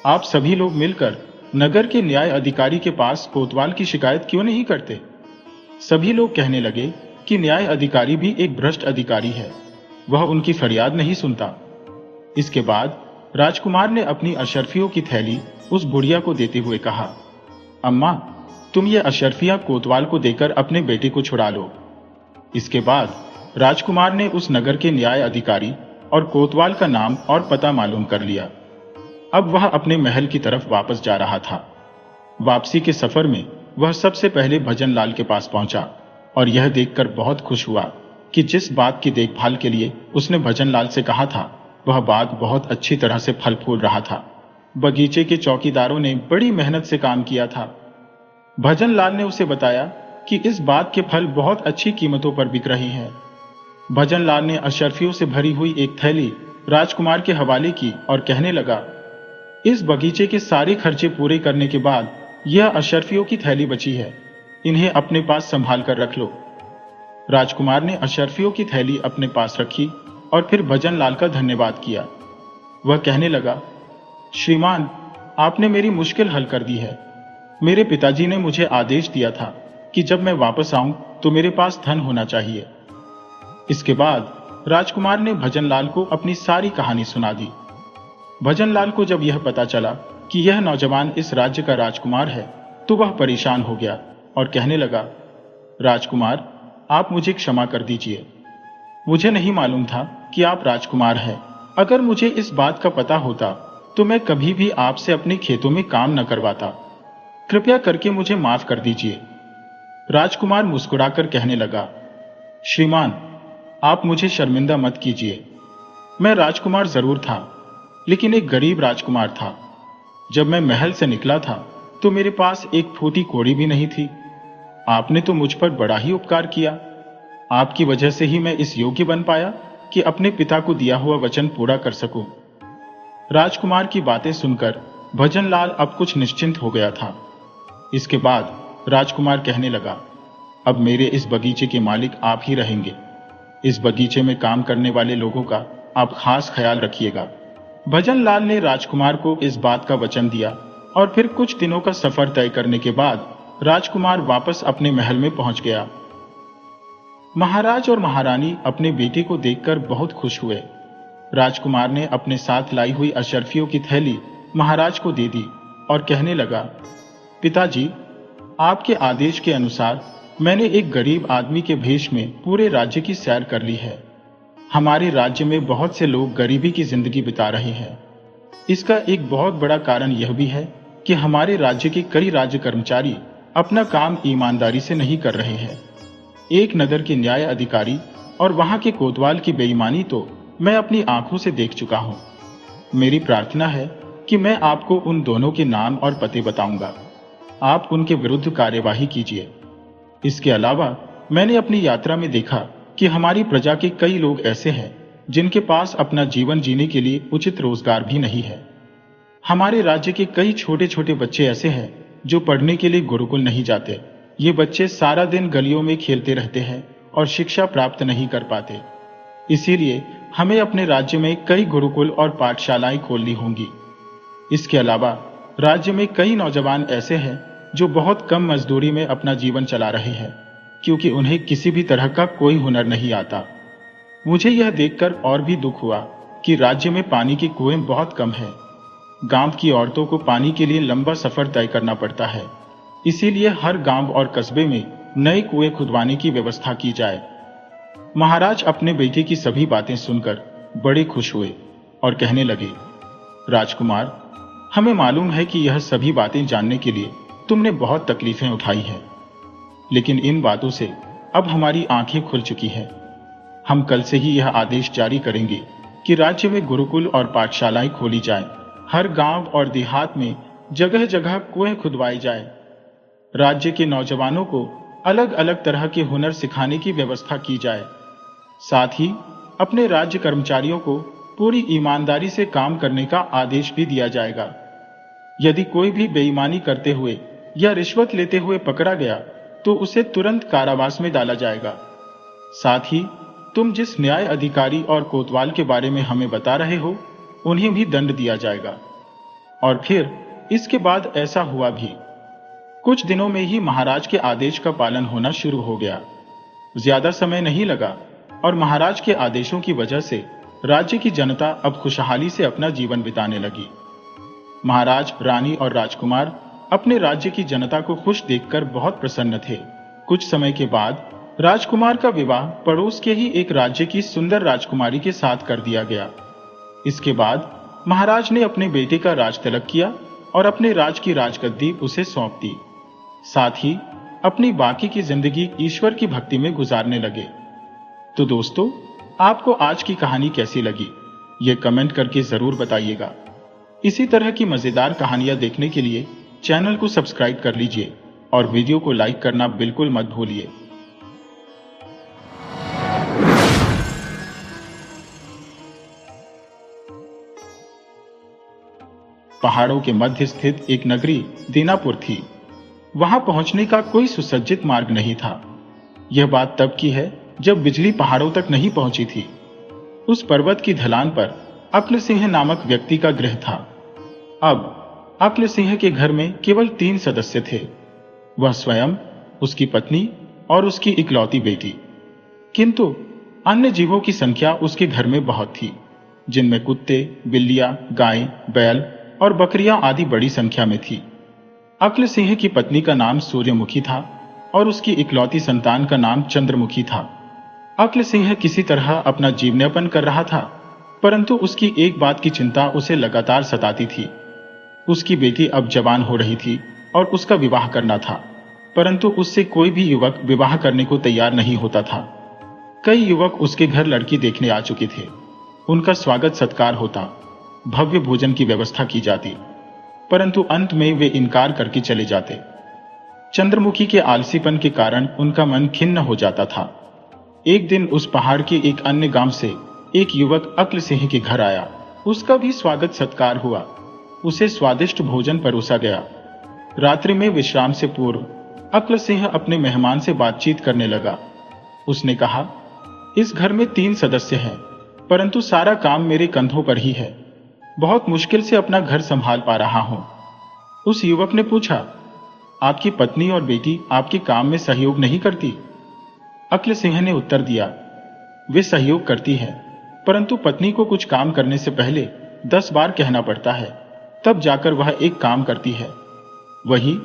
आप सभी लोग मिलकर नगर के न्याय अधिकारी के पास कोतवाल की शिकायत क्यों नहीं करते? सभी लोग कहने लगे कि न्याय अधिकारी भी एक भ्रष्ट अधिकारी है, वह उनकी फरियाद नहीं सुनता। इसके बाद राजकुमार ने अपनी अशर्फियों की थैली उस बुढ़िया को देते हुए कहा, अम्मा तुम ये अशर्फियां कोतवाल को देकर अपने बेटे को छुड़ा लो। इसके बाद राजकुमार ने उस नगर के न्याय अधिकारी और कोतवाल का नाम और पता मालूम कर लिया। अब वह अपने महल की तरफ वापस जा रहा था। वापसी के सफर में वह सबसे पहले भजनलाल के पास पहुंचा और यह देखकर बहुत खुश हुआ कि जिस बात की देखभाल के लिए उसने भजनलाल से कहा था, वह बात बहुत अच्छी तरह से फल फूल रहा था। बगीचे के चौकीदारों ने बड़ी मेहनत से काम किया था। भजनलाल ने उसे बताया कि इस बात के फल बहुत अच्छी कीमतों पर बिक रहे हैं। भजनलाल ने अशर्फियों से भरी हुई एक थैली राजकुमार के हवाले की और कहने लगा, इस बगीचे के सारे खर्चे पूरे करने के बाद यह अशर्फियों की थैली बची है, इन्हें अपने पास संभाल कर रख लो। राजकुमार ने अशर्फियों की थैली अपने पास रखी और फिर भजनलाल का धन्यवाद किया। वह कहने लगा, श्रीमान आपने मेरी मुश्किल हल कर दी है। मेरे पिताजी ने मुझे आदेश दिया था कि जब मैं वापस आऊं तो मेरे पास धन होना चाहिए। इसके बाद राजकुमार ने भजनलाल को अपनी सारी कहानी सुना दी। भजनलाल को जब यह पता चला कि यह नौजवान इस राज्य का राजकुमार है तो वह परेशान हो गया और कहने लगा, राजकुमार आप मुझे क्षमा कर दीजिए, मुझे नहीं मालूम था कि आप राजकुमार हैं। अगर मुझे इस बात का पता होता तो मैं कभी भी आपसे अपने खेतों में काम न करवाता। कृपया करके मुझे माफ कर दीजिए। राजकुमार मुस्कुराकर कहने लगा, श्रीमान आप मुझे शर्मिंदा मत कीजिए। मैं राजकुमार जरूर था, लेकिन एक गरीब राजकुमार था। जब मैं महल से निकला था तो मेरे पास एक फूटी कोड़ी भी नहीं थी। आपने तो मुझ पर बड़ा ही उपकार किया। आपकी वजह से ही मैं इस योग्य बन पाया कि अपने पिता को दिया हुआ वचन पूरा कर सकूं। राजकुमार की बातें सुनकर भजनलाल अब कुछ निश्चिंत हो गया था। इसके बाद राजकुमार कहने लगा, अब मेरे इस बगीचे के मालिक आप ही रहेंगे। इस बगीचे में काम करने वाले लोगों का आप खास ख्याल रखिएगा। भजनलाल ने राजकुमार को इस बात का वचन दिया और फिर कुछ दिनों का सफर तय करने के बाद राजकुमार वापस अपने महल में पहुंच गया। महाराज और महारानी अपने बेटे को देखकर बहुत खुश हुए। राजकुमार ने अपने साथ लाई हुई अशर्फियों की थैली महाराज को दे दी और कहने लगा, पिताजी, आपके आदेश के अनुसार मैंने एक गरीब आदमी के भेष में पूरे राज्य की सैर कर ली है। हमारे राज्य में बहुत से लोग गरीबी की जिंदगी बिता रहे हैं। इसका एक बहुत बड़ा कारण यह भी है कि हमारे राज्य के कई राज्य कर्मचारी अपना काम ईमानदारी से नहीं कर रहे हैं। एक नगर के न्याय अधिकारी और वहां के कोतवाल की बेईमानी तो मैं अपनी आंखों से देख चुका हूं। मेरी प्रार्थना है कि मैं आपको उन दोनों के नाम और पते बताऊंगा। आप उनके विरुद्ध कार्यवाही कीजिए। इसके अलावा मैंने अपनी यात्रा में देखा कि हमारी प्रजा के कई लोग ऐसे हैं जिनके पास अपना जीवन जीने के लिए उचित रोजगार भी नहीं है। हमारे राज्य के कई छोटे छोटे बच्चे ऐसे हैं जो पढ़ने के लिए गुरुकुल नहीं जाते। ये बच्चे सारा दिन गलियों में खेलते रहते हैं और शिक्षा प्राप्त नहीं कर पाते। इसीलिए हमें अपने राज्य में कई गुरुकुल और पाठशालाएं खोलनी होंगी। इसके अलावा राज्य में कई नौजवान ऐसे हैं जो बहुत कम मजदूरी में अपना जीवन चला रहे हैं, क्योंकि उन्हें किसी भी तरह का कोई हुनर नहीं आता। मुझे यह देखकर और भी दुख हुआ कि राज्य में पानी के कुएं बहुत कम हैं। गांव की औरतों को पानी के लिए लंबा सफर तय करना पड़ता है। इसीलिए हर गांव और कस्बे में नए कुएं खुदवाने की व्यवस्था की जाए। महाराज अपने बेटे की सभी बातें सुनकर बड़े खुश हुए और कहने लगे, राजकुमार, हमें मालूम है कि यह सभी बातें जानने के लिए तुमने बहुत तकलीफें उठाई हैं, लेकिन इन बातों से अब हमारी आंखें खुल चुकी हैं। हम कल से ही यह आदेश जारी करेंगे कि राज्य में गुरुकुल और पाठशालाएं खोली जाएं। हर गांव और देहात में जगह जगह कुएं खुदवाए जाएं। राज्य के नौजवानों को अलग अलग तरह के हुनर सिखाने की व्यवस्था की जाए। साथ ही अपने राज्य कर्मचारियों को पूरी ईमानदारी से काम करने का आदेश भी दिया जाएगा। यदि कोई भी बेईमानी करते हुए या रिश्वत लेते हुए पकड़ा गया तो उसे तुरंत कारावास में डाला जाएगा। साथ ही तुम जिस न्याय अधिकारी और कोतवाल के बारे में हमें बता रहे हो, उन्हें भी दंड दिया जाएगा। और फिर इसके बाद ऐसा हुआ भी। कुछ दिनों में ही महाराज के आदेश का पालन होना शुरू हो गया। ज्यादा समय नहीं लगा और महाराज के आदेशों की वजह से राज्य की जनता अब खुशहाली से अपना जीवन बिताने लगी। महाराज, रानी और राजकुमार अपने राज्य की जनता को खुश देखकर बहुत प्रसन्न थे। कुछ समय के बाद राजकुमार का विवाह पड़ोस के ही एक राज्य की सुंदर राजकुमारी के साथ कर दिया गया। इसके बाद महाराज ने अपने बेटे का राज तिलक किया और अपने राज की राजगद्दी उसे सौंप दी। साथ ही अपनी बाकी की जिंदगी ईश्वर की भक्ति में गुजारने लगे। तो दोस्तों, आपको आज की कहानी कैसी लगी, ये कमेंट करके जरूर बताइएगा। इसी तरह की मजेदार कहानियां देखने के लिए चैनल को सब्सक्राइब कर लीजिए और वीडियो को लाइक करना बिल्कुल मत भूलिए। पहाड़ों के मध्य स्थित एक नगरी दीनापुर थी। वहां पहुंचने का कोई सुसज्जित मार्ग नहीं था। यह बात तब की है जब बिजली पहाड़ों तक नहीं पहुंची थी। उस पर्वत की ढलान पर अक्ल सिंह नामक व्यक्ति का गृह था। अब अक्ल सिंह के घर में केवल 3 सदस्य थे, वह स्वयं, उसकी पत्नी और उसकी इकलौती बेटी। किंतु अन्य जीवों की संख्या उसके घर में बहुत थी, जिनमें कुत्ते, बिल्लियां, गायें, बैल और बकरियां आदि बड़ी संख्या में थी। अक्ल सिंह की पत्नी का नाम सूर्यमुखी था और उसकी इकलौती संतान का नाम चंद्रमुखी था। अक्ल सिंह किसी तरह अपना जीवनयापन कर रहा था, परंतु उसकी एक बात की चिंता उसे लगातार सताती थी। उसकी बेटी अब जवान हो रही थी और उसका विवाह करना था, परंतु उससे कोई भी युवक विवाह करने को तैयार नहीं होता था। कई युवक उसके घर लड़की देखने आ चुके थे। उनका स्वागत सत्कार होता, भव्य भोजन की व्यवस्था की जाती, परंतु अंत में वे इनकार करके चले जाते। चंद्रमुखी के आलसीपन के कारण उनका मन खिन्न हो जाता था। एक दिन उस पहाड़ के एक अन्य गांव से एक युवक अक्ल सिंह के घर आया। उसका भी स्वागत सत्कार हुआ। उसे स्वादिष्ट भोजन परोसा गया। रात्रि में विश्राम से पूर्व अक्ल सिंह अपने मेहमान से बातचीत करने लगा। उसने कहा, इस घर में 3 सदस्य हैं, परंतु सारा काम मेरे कंधों पर ही है। बहुत मुश्किल से अपना घर संभाल पा रहा हूं। उस युवक ने पूछा, आपकी पत्नी और बेटी आपके काम में सहयोग नहीं करती? अक्ल सिंह ने उत्तर दिया, वे सहयोग करती है, परंतु पत्नी को कुछ काम करने से पहले 10 बार कहना पड़ता है, तब जाकर वह एक काम करती है। वहीं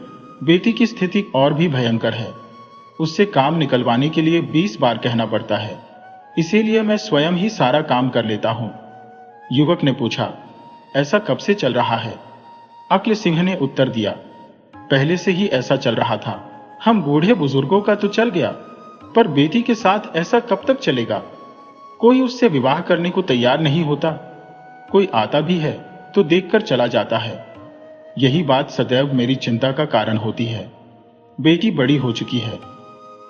बेटी की स्थिति और भी भयंकर है। उससे काम निकलवाने के लिए 20 बार कहना पड़ता है, इसीलिए मैं स्वयं ही सारा काम कर लेता हूं। युवक ने पूछा, ऐसा कब से चल रहा है? अक्ल सिंह ने उत्तर दिया, पहले से ही ऐसा चल रहा था। हम बूढ़े बुजुर्गों का तो चल गया, पर बेटी के साथ ऐसा कब तक चलेगा? कोई उससे विवाह करने को तैयार नहीं होता। कोई आता भी है तो देखकर चला जाता है। यही बात सदैव मेरी चिंता का कारण होती है। बेटी बड़ी हो चुकी है,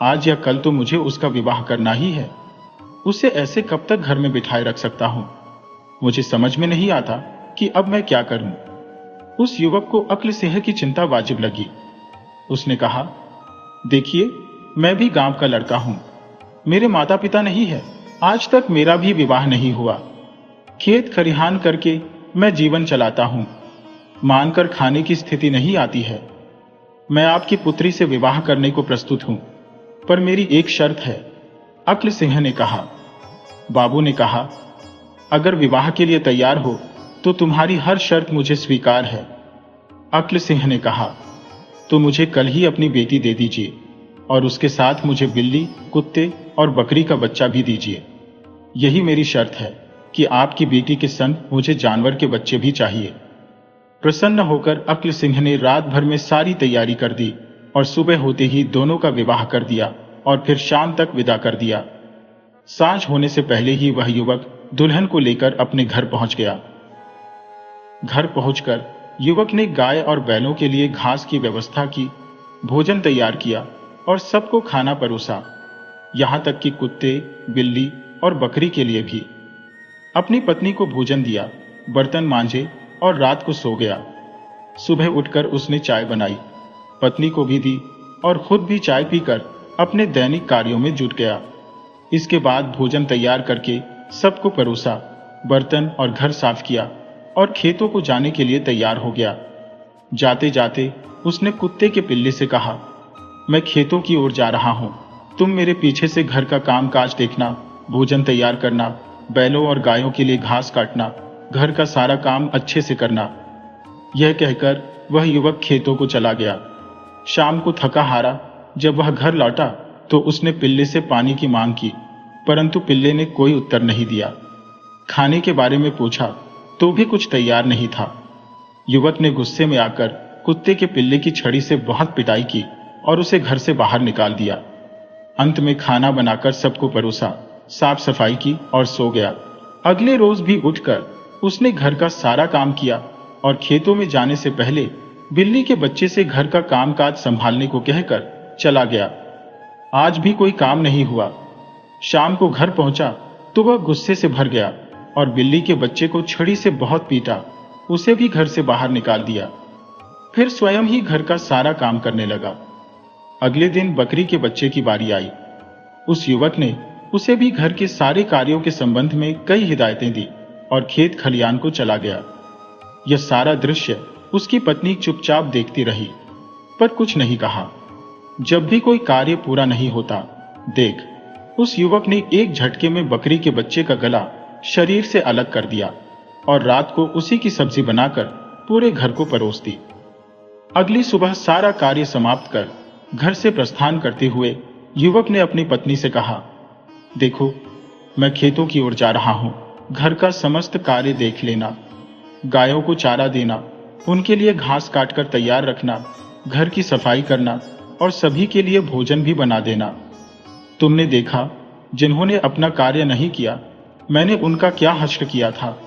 आज या कल तो मुझे उसका विवाह करना ही है। उसे ऐसे कब तक घर में बिठाए रख सकता हूं? मुझे समझ में नहीं आता कि अब मैं क्या करूं। उस युवक को अक्ल सिंह की चिंता वाजिब लगी। उसने कहा, देखिए, मैं भी गांव का लड़का हूं। मेरे माता पिता नहीं है, आज तक मेरा भी विवाह नहीं हुआ। खेत खरिहान करके मैं जीवन चलाता हूं। मानकर खाने की स्थिति नहीं आती है। मैं आपकी पुत्री से विवाह करने को प्रस्तुत हूं, पर मेरी एक शर्त है। अक्ल सिंह ने कहा। बाबू ने कहा, अगर विवाह के लिए तैयार हो तो तुम्हारी हर शर्त मुझे स्वीकार है। अक्ल सिंह ने कहा, तो मुझे कल ही अपनी बेटी दे दीजिए और उसके साथ मुझे बिल्ली, कुत्ते और बकरी का बच्चा भी दीजिए। यही मेरी शर्त है कि आपकी बेटी के संग मुझे जानवर के बच्चे भी चाहिए। प्रसन्न होकर अक्ल सिंह ने रात भर में सारी तैयारी कर दी और सुबह होते ही दोनों का विवाह कर दिया और फिर शाम तक विदा कर दिया। सांझ होने से पहले ही वह युवक दुल्हन को लेकर अपने घर पहुंच गया। घर पहुंचकर युवक ने गाय और बैलों के लिए घास की व्यवस्था की, भोजन तैयार किया और सबको खाना परोसा, यहां तक कि कुत्ते, बिल्ली और बकरी के लिए भी। अपनी पत्नी को भोजन दिया, बर्तन मांजे और रात को सो गया। सुबह उठकर उसने चाय बनाई, पत्नी को भी दी और खुद भी चाय पीकर अपने दैनिक कार्यों में जुट गया। इसके बाद भोजन तैयार करके सबको परोसा, बर्तन और घर साफ किया और खेतों को जाने के लिए तैयार हो गया। जाते जाते उसने कुत्ते के पिल्ले से कहा, मैं खेतों की ओर जा रहा हूं, तुम मेरे पीछे से घर का काम काज देखना, भोजन तैयार करना, बैलों और गायों के लिए घास काटना, घर का सारा काम अच्छे से करना। यह कहकर वह युवक खेतों को चला गया। शाम को थका हारा जब वह घर लौटा तो उसने पिल्ले से पानी की मांग की, परंतु पिल्ले ने कोई उत्तर नहीं दिया। खाने के बारे में पूछा तो भी कुछ तैयार नहीं था। युवक ने गुस्से में आकर कुत्ते के पिल्ले की छड़ी से बहुत पिटाई की और उसे घर से बाहर निकाल दिया। अंत में खाना बनाकर सबको परोसा, साफ सफाई की और सो गया। अगले रोज भी उठकर उसने घर का सारा काम किया और खेतों में जाने से पहले बिल्ली के बच्चे से घर का कामकाज संभालने को कहकर चला गया। आज भी कोई काम नहीं हुआ। शाम को घर पहुंचा तो वह गुस्से से भर गया और बिल्ली के बच्चे को छड़ी से बहुत पीटा, उसे भी घर से बाहर निकाल दिया। फिर स्वयं ही घर का सारा काम करने लगा। अगले दिन बकरी के बच्चे की बारी आई। उस युवक ने उसे भी घर के सारे कार्यों के संबंध में कई हिदायतें दी और खेत खलियान को चला गया। यह सारा दृश्य उसकी पत्नी चुपचाप देखती रही, पर कुछ नहीं कहा। जब भी कोई कार्य पूरा नहीं होता, देख, उस युवक ने एक झटके में बकरी के बच्चे का गला शरीर से अलग कर दिया और रात को उसी की सब्जी बनाकर पूरे घर को परोस दी। अगली सुबह सारा कार्य समाप्त कर घर से प्रस्थान करते हुए युवक ने अपनी पत्नी से कहा, देखो, मैं खेतों की ओर जा रहा हूं, घर का समस्त कार्य देख लेना, गायों को चारा देना, उनके लिए घास काटकर तैयार रखना, घर की सफाई करना और सभी के लिए भोजन भी बना देना। तुमने देखा, जिन्होंने अपना कार्य नहीं किया, मैंने उनका क्या हश्र किया था,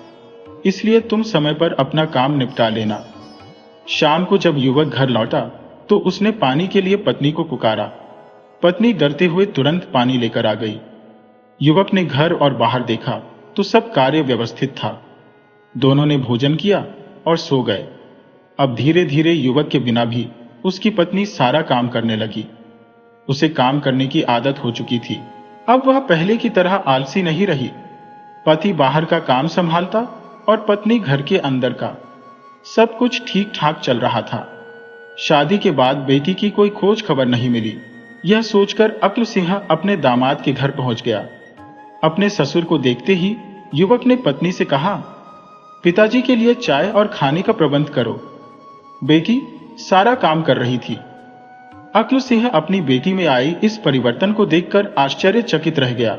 इसलिए तुम समय पर अपना काम निपटा लेना। शाम को जब युवक घर लौटा तो उसने पानी के लिए पत्नी को पुकारा। पत्नी डरते हुए तुरंत पानी लेकर आ गई। युवक ने घर और बाहर देखा तो सब कार्य व्यवस्थित था। दोनों ने भोजन किया और सो गए। अब धीरे धीरे युवक के बिना भी उसकी पत्नी सारा काम करने लगी। उसे काम करने की आदत हो चुकी थी। अब वह पहले की तरह आलसी नहीं रही। पति बाहर का काम संभालता और पत्नी घर के अंदर का। सब कुछ ठीक ठाक चल रहा था। शादी के बाद बेटी की कोई खोज खबर नहीं मिली। यह सोचकर अक्ल सिंह अपने दामाद के घर पहुंच गया। अपने ससुर को देखते ही युवक ने पत्नी से कहा, पिताजी के लिए चाय और खाने का प्रबंध करो। बेटी सारा काम कर रही थी। अक्ल सिंह अपनी बेटी में आई इस परिवर्तन को देखकर आश्चर्यचकित रह गया।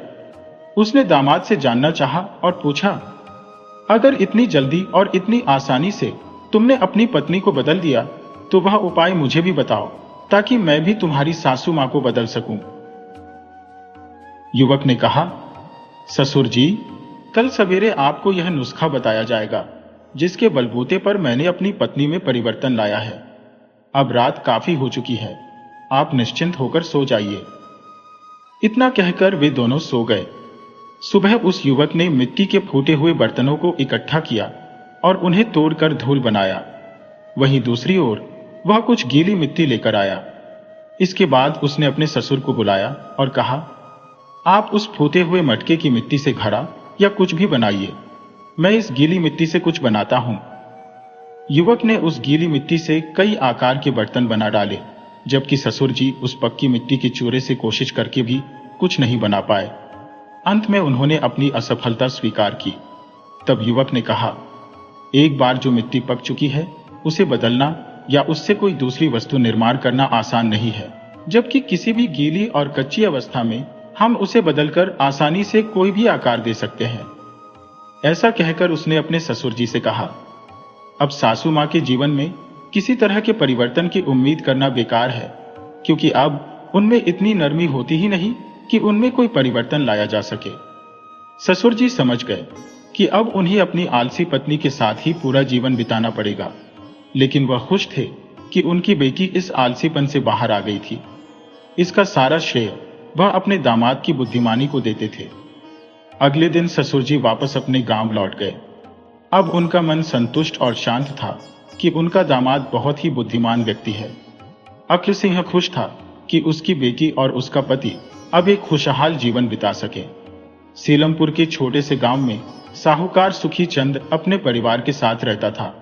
उसने दामाद से जानना चाहा और पूछा, अगर इतनी जल्दी और इतनी आसानी से तुमने अपनी पत्नी को बदल दिया तो वह उपाय मुझे भी बताओ, ताकि मैं भी तुम्हारी सासू मां को बदल सकूं। युवक ने कहा, ससुर जी, कल सवेरे आपको यह नुस्खा बताया जाएगा जिसके बलबूते पर मैंने अपनी पत्नी में परिवर्तन लाया है। अब रात काफी हो चुकी है, आप निश्चिंत होकर सो जाइए। इतना कहकर वे दोनों सो गए। सुबह उस युवक ने मिट्टी के फूटे हुए बर्तनों को इकट्ठा किया और उन्हें तोड़कर धूल बनाया। वहीं दूसरी ओर वह कुछ गीली मिट्टी लेकर आया। इसके बाद उसने अपने ससुर को बुलाया और कहा, आप उस फूटे हुए मटके की मिट्टी से घड़ा या कुछ भी बनाइए, मैं इस गीली मिट्टी से कुछ बनाता हूं। युवक ने उस गीली मिट्टी से कई आकार के बर्तन बना डाले, जबकि ससुर जी उस पक्की मिट्टी के चूरे से कोशिश करके भी कुछ नहीं बना पाए। अंत में उन्होंने अपनी असफलता स्वीकार की। तब युवक ने कहा, एक बार जो मिट्टी पक चुकी है उसे बदलना या उससे कोई दूसरी वस्तु निर्माण करना आसान नहीं है, जबकि किसी भी गीली और कच्ची अवस्था में हम उसे बदलकर आसानी से कोई भी आकार दे सकते हैं। ऐसा कहकर उसने अपने ससुर जी से कहा, अब सासू मां के जीवन में किसी तरह के परिवर्तन की उम्मीद करना बेकार है, क्योंकि अब उनमें इतनी नरमी होती ही नहीं कि उनमें कोई परिवर्तन लाया जा सके। ससुर जी समझ गए कि अब उन्हें अपनी आलसी पत्नी के साथ ही पूरा जीवन बिताना पड़ेगा, लेकिन वह खुश थे कि उनकी बेटी इस आलसीपन से बाहर आ गई थी। इसका सारा श्रेय वह अपने दामाद की बुद्धिमानी को देते थे। अगले दिन ससुर जी वापस अपने गांव लौट गए। अब उनका मन संतुष्ट और शांत था कि उनका दामाद बहुत ही बुद्धिमान व्यक्ति है। अक्ल सिंह खुश था कि उसकी बेटी और उसका पति अब एक खुशहाल जीवन बिता सके। सीलमपुर के छोटे से गांव में साहूकार सुखी चंद अपने परिवार के साथ रहता था।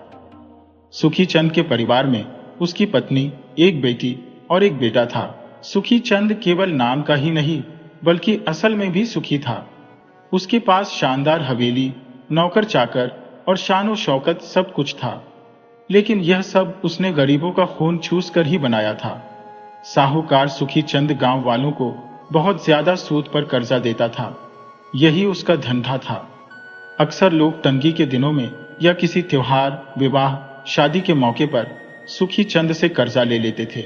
सुखी चंद के परिवार में उसकी पत्नी, एक बेटी और एक बेटा था। सुखी चंद केवल नाम का ही नहीं बल्कि असल में भी सुखी था। उसके पास शानदार हवेली, नौकर चाकर और शान शौकत सब कुछ था, लेकिन यह सब उसने गरीबों का खून चूस कर ही बनाया था। साहूकार सुखी चंद गांव वालों को बहुत ज्यादा सूद पर कर्जा देता था। यही उसका धंधा था। अक्सर लोग तंगी के दिनों में या किसी त्योहार, विवाह, शादी के मौके पर सुखी चंद से कर्जा ले लेते थे।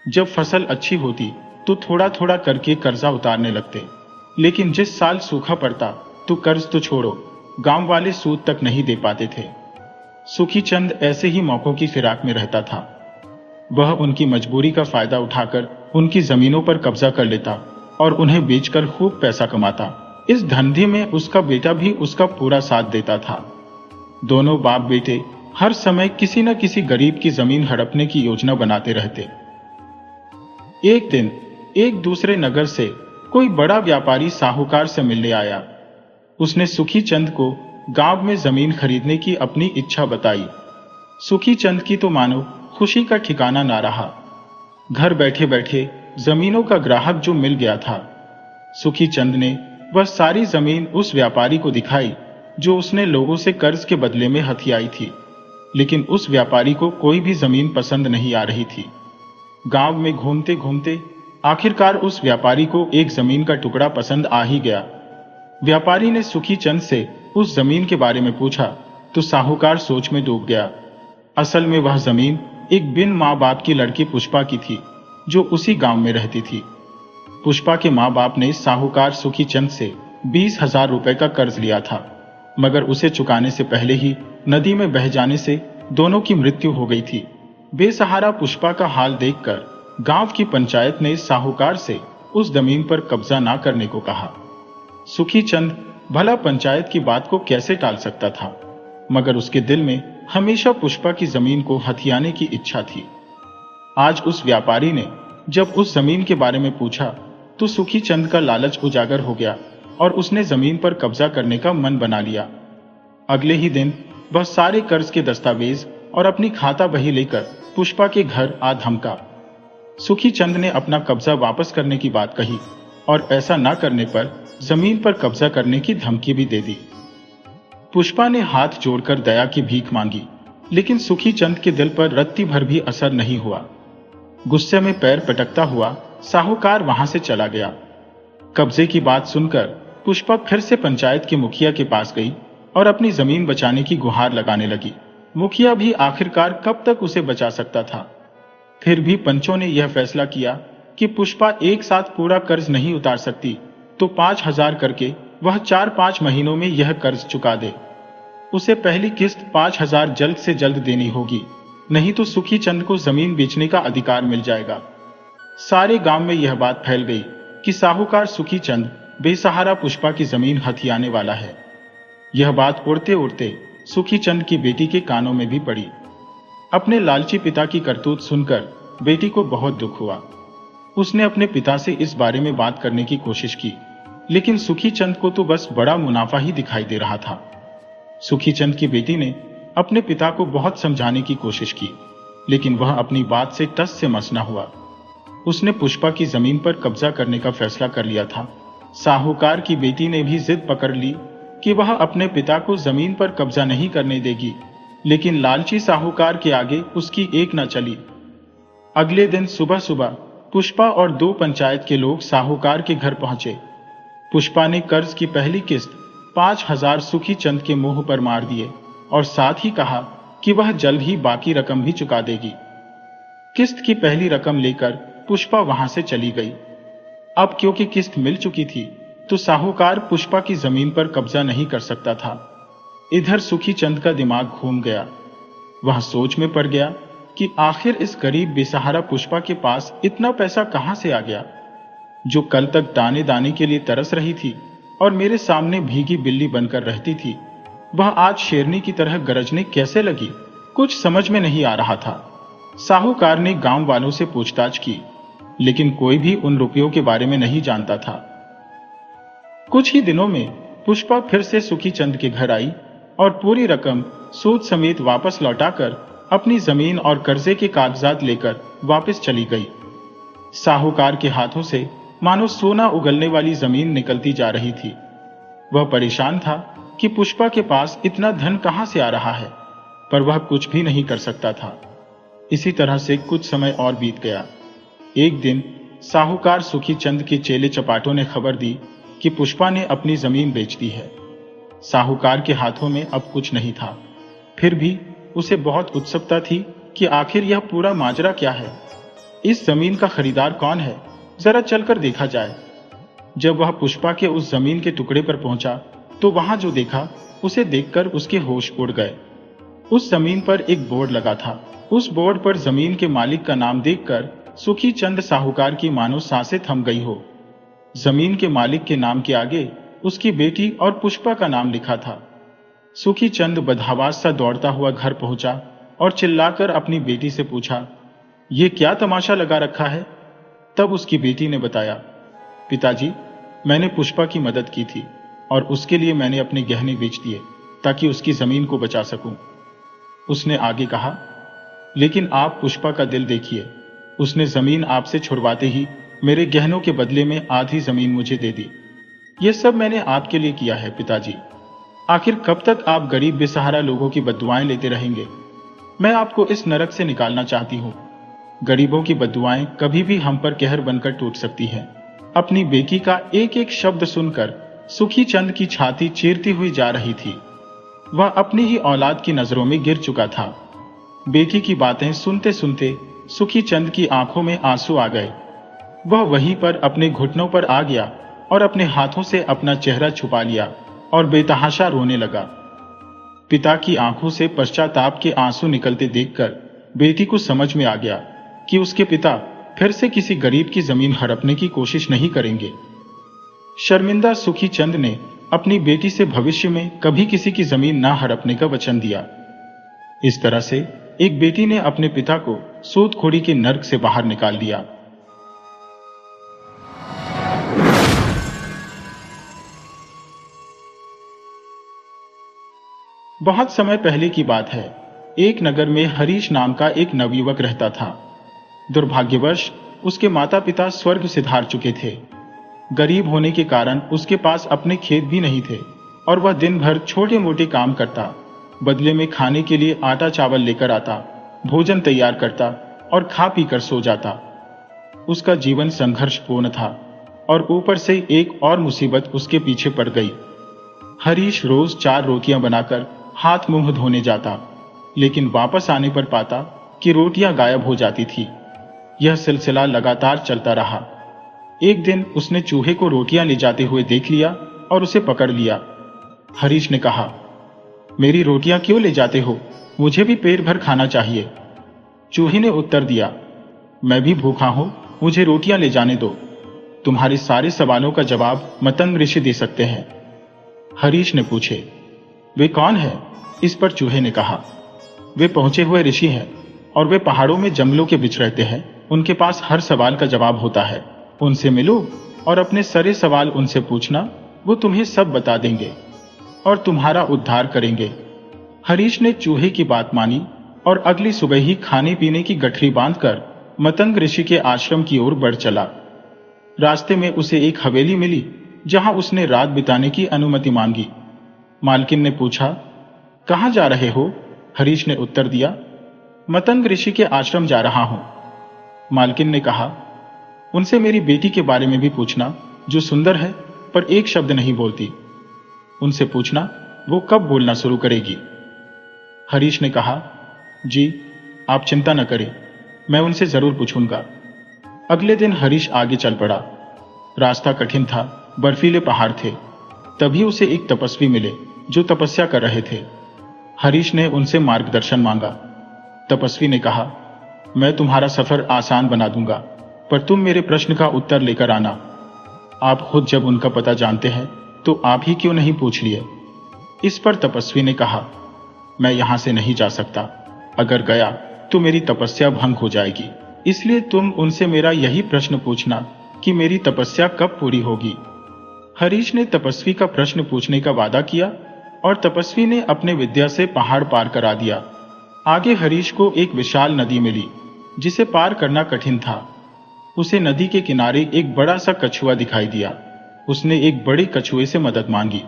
जब फसल अच्छी होती तो थोड़ा थोड़ा करके कर्जा उतारने लगते, लेकिन जिस साल सूखा पड़ता तो कर्ज तो छोड़ो, गांव वाले सूद तक नहीं दे पाते थे। सुखी चंद ऐसे ही मौकों की फिराक में रहता था। वह उनकी मजबूरी का फायदा उठाकर उनकी जमीनों पर कब्जा कर लेता और उन्हें बेचकर खूब पैसा कमाता। इस धंधे में उसका बेटा भी उसका पूरा साथ देता था। दोनों बाप बेटे हर समय किसी न किसी गरीब की जमीन हड़पने की योजना बनाते रहते। एक दिन एक दूसरे नगर से कोई बड़ा व्यापारी साहूकार से मिलने आया। उसने सुखी चंद को गांव में जमीन खरीदने की अपनी इच्छा बताई। सुखी चंद की तो मानो खुशी का ठिकाना ना रहा। घर बैठे बैठे जमीनों का ग्राहक जो मिल गया था। सुखी चंद ने वह सारी जमीन उस व्यापारी को दिखाई जो उसने लोगों से कर्ज के बदले में हथियाई थी, लेकिन उस व्यापारी को कोई भी जमीन पसंद नहीं आ रही थी। गांव में घूमते घूमते आखिरकार उस व्यापारी को एक जमीन का टुकड़ा पसंद आ ही गया। व्यापारी ने सुखी चंद से उस जमीन के बारे में पूछा तो साहूकार सोच में डूब गया। असल में वह जमीन एक बिन माँ बाप की लड़की पुष्पा की थी, जो उसी गांव में रहती थी। पुष्पा के माँ बाप ने साहूकार सुखी चंद से 20,000 रुपए का कर्ज लिया था, मगर उसे चुकाने से पहले ही नदी में बह जाने से दोनों की मृत्यु हो गई थी। बेसहारा पुष्पा का हाल देखकर गांव की पंचायत ने साहूकार से उस जमीन पर कब्जा ना करने को कहा। सुखी चंद भला पंचायत की बात को कैसे टाल सकता था। मगर उसके दिल में हमेशा पुष्पा की जमीन को हथियाने की इच्छा थी। आज उस व्यापारी ने जब उस जमीन के बारे में पूछा तो सुखी चंद का लालच उजागर हो गया और उसने जमीन पर कब्जा करने का मन बना लिया। अगले ही दिन वह सारे कर्ज के दस्तावेज और अपनी खाता बही लेकर पुष्पा के घर आ धमका। सुखी चंद ने अपना कब्जा वापस करने की बात कही और ऐसा न करने पर जमीन पर कब्जा करने की धमकी भी दे दी। पुष्पा ने हाथ जोड़कर दया की भीख मांगी, लेकिन सुखी चंद के दिल पर रत्ती भर भी असर नहीं हुआ। गुस्से में पैर पटकता हुआ साहूकार वहां से चला गया। कब्जे की बात सुनकर पुष्पा फिर से पंचायत के मुखिया के पास गई और अपनी जमीन बचाने की गुहार लगाने लगी। मुखिया भी आखिरकार कब तक उसे बचा सकता था। फिर भी पंचों ने यह फैसला किया कि पुष्पा एक साथ पूरा कर्ज नहीं उतार सकती, तो 5,000 करके वह 4-5 महीनों में यह कर्ज चुका दे। उसे पहली किस्त 5,000 जल्द से जल्द देनी होगी, नहीं तो सुखी चंद को जमीन बेचने का अधिकार मिल जाएगा। सारे गांव में यह बात फैल गई कि साहूकार सुखी चंद बेसहारा पुष्पा की जमीन हथियाने वाला है। यह बात उड़ते उड़ते सुखी चंद की बेटी के कानों में भी पड़ी। अपने लालची पिता की करतूत सुनकर बेटी को बहुत दुख हुआ। उसने अपने पिता से इस बारे में बात करने की कोशिश की, लेकिन सुखी चंद को तो बस बड़ा मुनाफा ही दिखाई दे रहा था। सुखी चंद की बेटी ने अपने पिता को बहुत समझाने की कोशिश की, लेकिन वह अपनी बात से टस से मस न हुआ। उसने पुष्पा की जमीन पर कब्जा करने का फैसला कर लिया था। साहूकार की बेटी ने भी जिद पकड़ ली कि वह अपने पिता को जमीन पर कब्जा नहीं करने देगी, लेकिन लालची साहूकार के आगे उसकी एक न चली। अगले दिन सुबह सुबह पुष्पा और 2 पंचायत के लोग साहूकार के घर पहुंचे। पुष्पा ने कर्ज की पहली किस्त 5,000 सुखी चंद के मुंह पर मार दिए और साथ ही कहा कि वह जल्द ही बाकी रकम भी चुका देगी। किस्त की पहली रकम लेकर पुष्पा वहां से चली गई। अब क्योंकि किस्त मिल चुकी थी, तो साहूकार पुष्पा की जमीन पर कब्जा नहीं कर सकता था। इधर सुखी चंद का दिमाग घूम गया। वह सोच में पड़ गया कि आखिर इस गरीब बेसहारा पुष्पा के पास इतना पैसा कहां से आ गया, जो कल तक दाने दाने के लिए तरस रही थी और मेरे सामने भीगी बिल्ली बनकर रहती थी, वह आज शेरनी की तरह गरजने कैसे लगी। कुछ समझ में नहीं आ रहा था। साहूकार ने गांव वालों से पूछताछ की, लेकिन कोई भी उन रुपयों के बारे में नहीं जानता था। कुछ ही दिनों में पुष्पा फिर से सुखी चंद के घर आई और पूरी रकम सूद समेत वापस लौटाकर अपनी जमीन और कर्जे के कागजात लेकर वापस चली गई। साहूकार के हाथों से मानो सोना उगलने वाली जमीन निकलती जा रही थी। वह परेशान था कि पुष्पा के पास इतना धन कहां से आ रहा है, पर वह कुछ भी नहीं कर सकता था। इसी तरह से कुछ समय और बीत गया। एक दिन साहूकार सुखी चंद के चेले चपाटों ने खबर दी कि पुष्पा ने अपनी जमीन बेच दी है। साहूकार के हाथों में अब कुछ नहीं था, फिर भी उसे बहुत उत्सुकता थी कि आखिर यह पूरा माजरा क्या है। इस जमीन का खरीदार कौन है, जरा चलकर देखा जाए। जब वह पुष्पा के उस जमीन के टुकड़े पर पहुंचा तो वहां जो देखा उसे देखकर उसके होश उड़ गए। उस जमीन पर एक बोर्ड लगा था। उस बोर्ड पर जमीन के मालिक का नाम देखकर सुखी चंद साहूकार की मानो सांसें थम गई हो। जमीन के मालिक के नाम के आगे उसकी बेटी और पुष्पा का नाम लिखा था। सुखी चंद बदहवास सा दौड़ता हुआ घर पहुंचा और चिल्लाकर अपनी बेटी से पूछा, ये क्या तमाशा लगा रखा है। तब उसकी बेटी ने बताया, पिताजी, मैंने पुष्पा की मदद की थी और उसके लिए मैंने अपने गहने बेच दिए ताकि उसकी जमीन को बचा सकूं। उसने आगे कहा, लेकिन आप पुष्पा का दिल देखिए, उसने जमीन आपसे छुड़वाते ही मेरे गहनों के बदले में आधी जमीन मुझे दे दी। यह सब मैंने आपके लिए किया है पिताजी। आखिर कब तक आप गरीब बेसहारा लोगों की बद्दुआएं लेते रहेंगे। मैं आपको इस नरक से निकालना चाहती हूं। गरीबों की बद्दुआएं कभी भी हम पर कहर बनकर टूट सकती हैं। अपनी बेटी का एक एक शब्द सुनकर सुखी चंद की छाती चीरती हुई जा रही थी। वह अपनी ही औलाद की नजरों में गिर चुका था। बेटी की बातें सुनते सुनते सुखी चंद की आंखों में आंसू आ गए। वह वहीं पर अपने घुटनों पर आ गया और अपने हाथों से अपना चेहरा छुपा लिया और बेतहाशा रोने लगा। पिता की आंखों से पश्चाताप के आंसू निकलते देखकर बेटी को समझ में आ गया कि उसके पिता फिर से किसी गरीब की जमीन हड़पने की कोशिश नहीं करेंगे। शर्मिंदा सुखी चंद ने अपनी बेटी से भविष्य में कभी किसी की जमीन ना हड़पने का वचन दिया। इस तरह से एक बेटी ने अपने पिता को सूदखोरी के नर्क से बाहर निकाल दिया। बहुत समय पहले की बात है। एक नगर में हरीश नाम का एक नवयुवक रहता था। दुर्भाग्यवश उसके माता पिता स्वर्ग सिधार चुके थे। गरीब होने के कारण उसके पास अपने खेत भी नहीं थे और वह दिन भर छोटे मोटे काम करता, बदले में खाने के लिए आटा चावल लेकर आता, भोजन तैयार करता और खा पी कर सो जाता। उसका जीवन संघर्षपूर्ण था और ऊपर से एक और मुसीबत उसके पीछे पड़ गई। हरीश रोज 4 रोटियां बनाकर हाथ मुंह धोने जाता, लेकिन वापस आने पर पाता कि रोटियां गायब हो जाती थी। यह सिलसिला लगातार चलता रहा। एक दिन उसने चूहे को रोटियां ले जाते हुए देख लिया और उसे पकड़ लिया। हरीश ने कहा, मेरी रोटियां क्यों ले जाते हो? मुझे भी पेट भर खाना चाहिए। चूहे ने उत्तर दिया, मैं भी भूखा हूं, मुझे रोटियां ले जाने दो। तुम्हारे सारे सवालों का जवाब मतंग ऋषि दे सकते हैं। हरीश ने पूछे, वे कौन है? इस पर चूहे ने कहा, वे पहुंचे हुए ऋषि हैं और वे पहाड़ों में जंगलों के बीच रहते हैं। उनके पास हर सवाल का जवाब होता है। उनसे मिलो और अपने सारे सवाल उनसे पूछना, वो तुम्हें सब बता देंगे और तुम्हारा उद्धार करेंगे। हरीश ने चूहे की बात मानी और अगली सुबह ही खाने पीने की गठरी बांधकर मतंग ऋषि के आश्रम की ओर बढ़ चला। रास्ते में उसे एक हवेली मिली जहां उसने रात बिताने की अनुमति मांगी। मालकिन ने पूछा, कहां जा रहे हो? हरीश ने उत्तर दिया, मतंग ऋषि के आश्रम जा रहा हूं। मालकिन ने कहा, उनसे मेरी बेटी के बारे में भी पूछना, जो सुंदर है पर एक शब्द नहीं बोलती। उनसे पूछना वो कब बोलना शुरू करेगी। हरीश ने कहा, जी आप चिंता न करें, मैं उनसे जरूर पूछूंगा। अगले दिन हरीश आगे चल पड़ा। रास्ता कठिन था, बर्फीले पहाड़ थे। तभी उसे एक तपस्वी मिले जो तपस्या कर रहे थे। हरीश ने उनसे मार्गदर्शन मांगा। तपस्वी ने कहा, मैं तुम्हारा सफर आसान बना दूंगा, पर तुम मेरे प्रश्न का उत्तर लेकर आना। आप खुद जब उनका पता जानते हैं तो आप ही क्यों नहीं पूछ लिए? इस पर तपस्वी ने कहा, मैं यहां से नहीं जा सकता। अगर गया तो मेरी तपस्या भंग हो जाएगी। इसलिए तुम उनसे मेरा यही प्रश्न पूछना कि मेरी तपस्या कब पूरी होगी। हरीश ने तपस्वी का प्रश्न पूछने का वादा किया और तपस्वी ने अपने विद्या से पहाड़ पार करा दिया। आगे हरीश को एक विशाल नदी मिली जिसे पार करना कठिन था। उसे नदी के किनारे एक बड़ा सा कछुआ दिखाई दिया। उसने एक बड़े कछुए से मदद मांगी।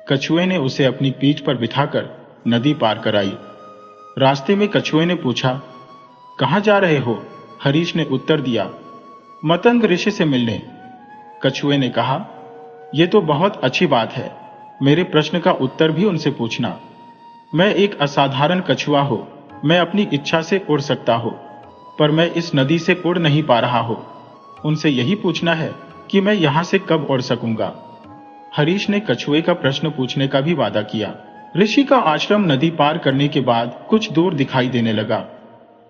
कछुए ने उसे अपनी पीठ पर बिठाकर नदी पार कराई। रास्ते में कछुए ने पूछा, कहां जा रहे हो? हरीश ने उत्तर दिया, मतंग ऋषि से मिलने। कछुए ने कहा, यह तो बहुत अच्छी बात है, मेरे प्रश्न का उत्तर भी उनसे पूछना। मैं एक असाधारण कछुआ हूं, मैं अपनी इच्छा से उड़ सकता हूं, पर मैं इस नदी से उड़ नहीं पा रहा हूं। उनसे यही पूछना है कि मैं यहां से कब उड़ सकूंगा। हरीश ने कछुए का प्रश्न पूछने का भी वादा किया। ऋषि का आश्रम नदी पार करने के बाद कुछ दूर दिखाई देने लगा।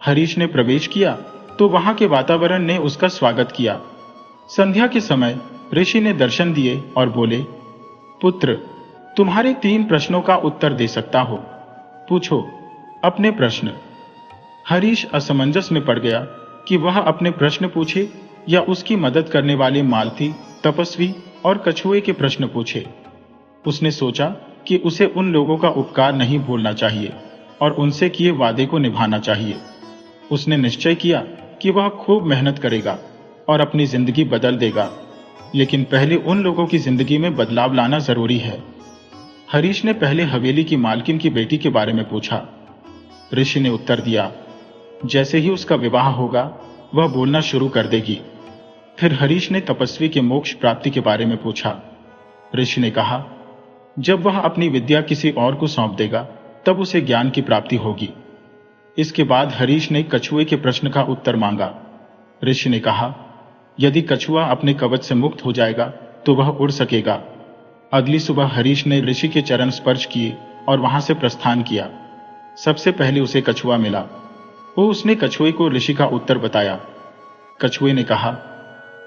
हरीश ने प्रवेश किया तो वहां के वातावरण ने उसका स्वागत किया। संध्या के समय ऋषि ने दर्शन दिए और बोले, पुत्र, तुम्हारे 3 प्रश्नों का उत्तर दे सकता हो, पूछो अपने प्रश्न। हरीश असमंजस में पड़ गया कि वह अपने प्रश्न पूछे या उसकी मदद करने वाले मालती, तपस्वी और कछुए के प्रश्न पूछे। उसने सोचा कि उसे उन लोगों का उपकार नहीं भूलना चाहिए और उनसे किए वादे को निभाना चाहिए। उसने निश्चय किया कि वह खूब मेहनत करेगा और अपनी जिंदगी बदल देगा, लेकिन पहले उन लोगों की जिंदगी में बदलाव लाना जरूरी है। हरीश ने पहले हवेली की मालकिन की बेटी के बारे में पूछा। ऋषि ने उत्तर दिया, जैसे ही उसका विवाह होगा वह बोलना शुरू कर देगी। फिर हरीश ने तपस्वी के मोक्ष प्राप्ति के बारे में पूछा। ऋषि ने कहा, जब वह अपनी विद्या किसी और को सौंप देगा तब उसे ज्ञान की प्राप्ति होगी। इसके बाद हरीश ने कछुए के प्रश्न का उत्तर मांगा। ऋषि ने कहा, यदि कछुआ अपने कवच से मुक्त हो जाएगा तो वह उड़ सकेगा। अगली सुबह हरीश ने ऋषि के चरण स्पर्श किए और वहां से प्रस्थान किया। सबसे पहले उसे कछुआ मिला। उसने कछुए को ऋषि का उत्तर बताया। कछुए ने कहा,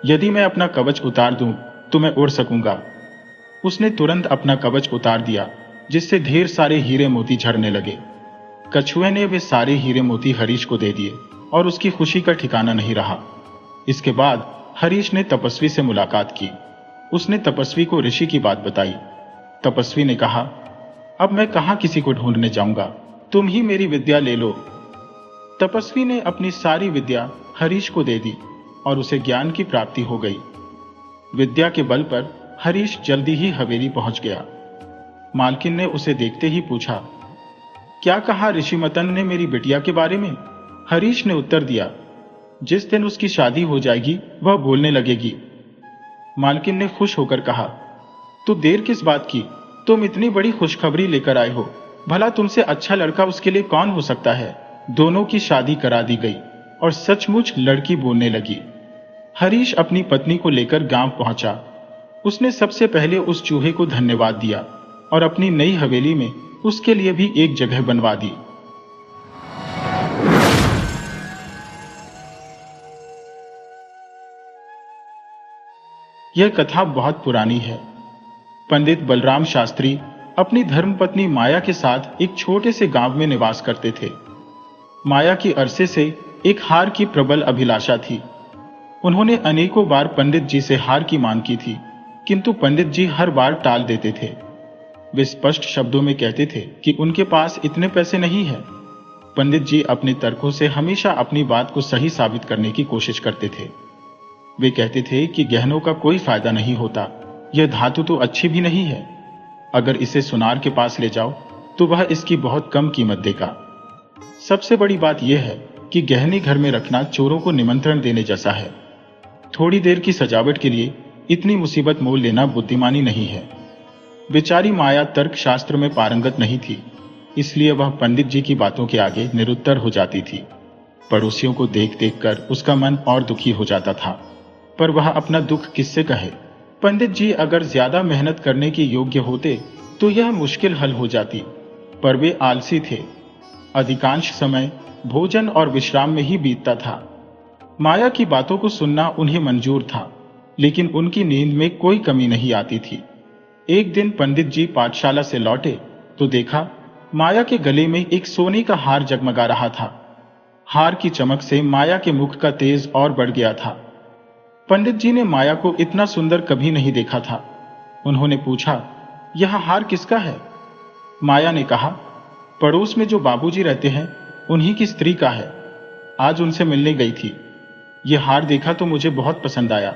यदि मैं अपना कवच उतार दूं तो मैं उड़ सकूंगा। उसने तुरंत अपना कवच उतार दिया, जिससे ढेर सारे हीरे मोती झड़ने लगे। कछुए ने वे सारे हीरे मोती हरीश को दे दिए और उसकी खुशी का ठिकाना नहीं रहा। इसके बाद हरीश ने तपस्वी से मुलाकात की। उसने तपस्वी को ऋषि की बात बताई। तपस्वी ने कहा, अब मैं कहां किसी को ढूंढने जाऊंगा, तुम ही मेरी विद्या ले लो। तपस्वी ने अपनी सारी विद्या हरीश को दे दी और उसे ज्ञान की प्राप्ति हो गई। विद्या के बल पर हरीश जल्दी ही हवेली पहुंच गया। मालकिन ने उसे देखते ही पूछा, क्या कहा ऋषिमतन ने मेरी बिटिया के बारे में? हरीश ने उत्तर दिया, जिस दिन उसकी शादी हो जाएगी वह बोलने लगेगी। मालकिन ने खुश होकर कहा, तो देर किस बात की, तुम इतनी बड़ी खुशखबरी लेकर आए हो, भला तुमसे अच्छा लड़का उसके लिए कौन हो सकता है। दोनों की शादी करा दी गई और सचमुच लड़की बोलने लगी। हरीश अपनी पत्नी को लेकर गांव पहुंचा। उसने सबसे पहले उस चूहे को धन्यवाद दिया और अपनी नई हवेली में उसके लिए भी एक जगह बनवा दी। यह कथा बहुत पुरानी है। पंडित बलराम शास्त्री अपनी धर्मपत्नी माया के साथ एक छोटे से गांव में निवास करते थे। माया की अरसे से एक हार की प्रबल अभिलाषा थी। उन्होंने अनेकों बार पंडित जी से हार की मांग की थी, किंतु पंडित जी हर बार टाल देते थे। वे स्पष्ट शब्दों में कहते थे कि उनके पास इतने पैसे नहीं हैं। पंडित जी अपने तर्कों से हमेशा अपनी बात को सही साबित करने की कोशिश करते थे। वे कहते थे कि गहनों का कोई फायदा नहीं होता, यह धातु तो अच्छी भी नहीं है। अगर इसे सुनार के पास ले जाओ तो वह इसकी बहुत कम कीमत देगा। सबसे बड़ी बात यह है कि गहने घर में रखना चोरों को निमंत्रण देने जैसा है। थोड़ी देर की सजावट के लिए इतनी मुसीबत मोल लेना बुद्धिमानी नहीं है। बेचारी माया तर्कशास्त्र में पारंगत नहीं थी, इसलिए वह पंडित जी की बातों के आगे निरुत्तर हो जाती थी। पड़ोसियों को देख देख कर उसका मन और दुखी हो जाता था, पर वह अपना दुख किससे कहे। पंडित जी अगर ज्यादा मेहनत करने के योग्य होते तो यह मुश्किल हल हो जाती, पर वे आलसी थे। अधिकांश समय भोजन और विश्राम में ही बीतता था। माया की बातों को सुनना उन्हें मंजूर था, लेकिन उनकी नींद में कोई कमी नहीं आती थी। एक दिन पंडित जी पाठशाला से लौटे तो देखा माया के गले में एक सोने का हार जगमगा रहा था। हार की चमक से माया के मुख का तेज और बढ़ गया था। पंडित जी ने माया को इतना सुंदर कभी नहीं देखा था। उन्होंने पूछा, यह हार किसका है? माया ने कहा, पड़ोस में जो बाबूजी रहते हैं उन्हीं की स्त्री का है। आज उनसे मिलने गई थी। यह हार देखा तो मुझे बहुत पसंद आया।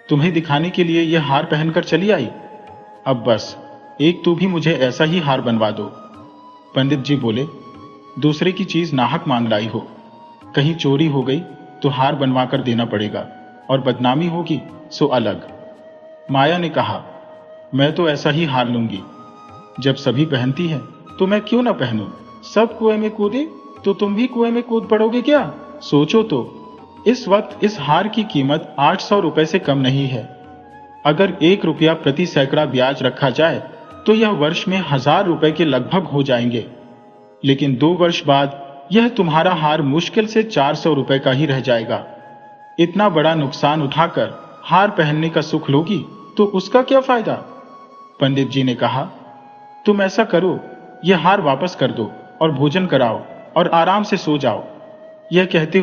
तुम्हें दिखाने के लिए यह हार पहनकर चली आई। अब बस एक तू भी मुझे ऐसा ही हार बनवा दो। पंडित जी बोले, दूसरे की चीज नाहक मांग लाई हो, कहीं चोरी हो गई तो हार बनवा कर देना पड़ेगा, और बदनामी होगी सो अलग। माया ने कहा, मैं तो ऐसा ही हार लूंगी। जब सभी पहनती है तो मैं क्यों ना पहनूं? सब कुएं में कूदे तो तुम भी कुएं में कूद पड़ोगे क्या? सोचो तो, इस वक्त इस हार की कीमत 800 रुपए से कम नहीं है। अगर 1 रुपया प्रति सैकड़ा ब्याज रखा जाए तो यह वर्ष में 1000 रुपए के लगभग हो जाएंगे। लेकिन 2 वर्ष बाद यह तुम्हारा हार मुश्किल से 400 रुपए का ही रह जाएगा। इतना बड़ा नुकसान उठाकर हार पहनने का सुख लोगी तो उसका क्या फायदा? पंडित जी ने कहा, तुम ऐसा करो, यह हार वापस कर दो और भोजन कराओ और आराम से सो जाओ। यह कहते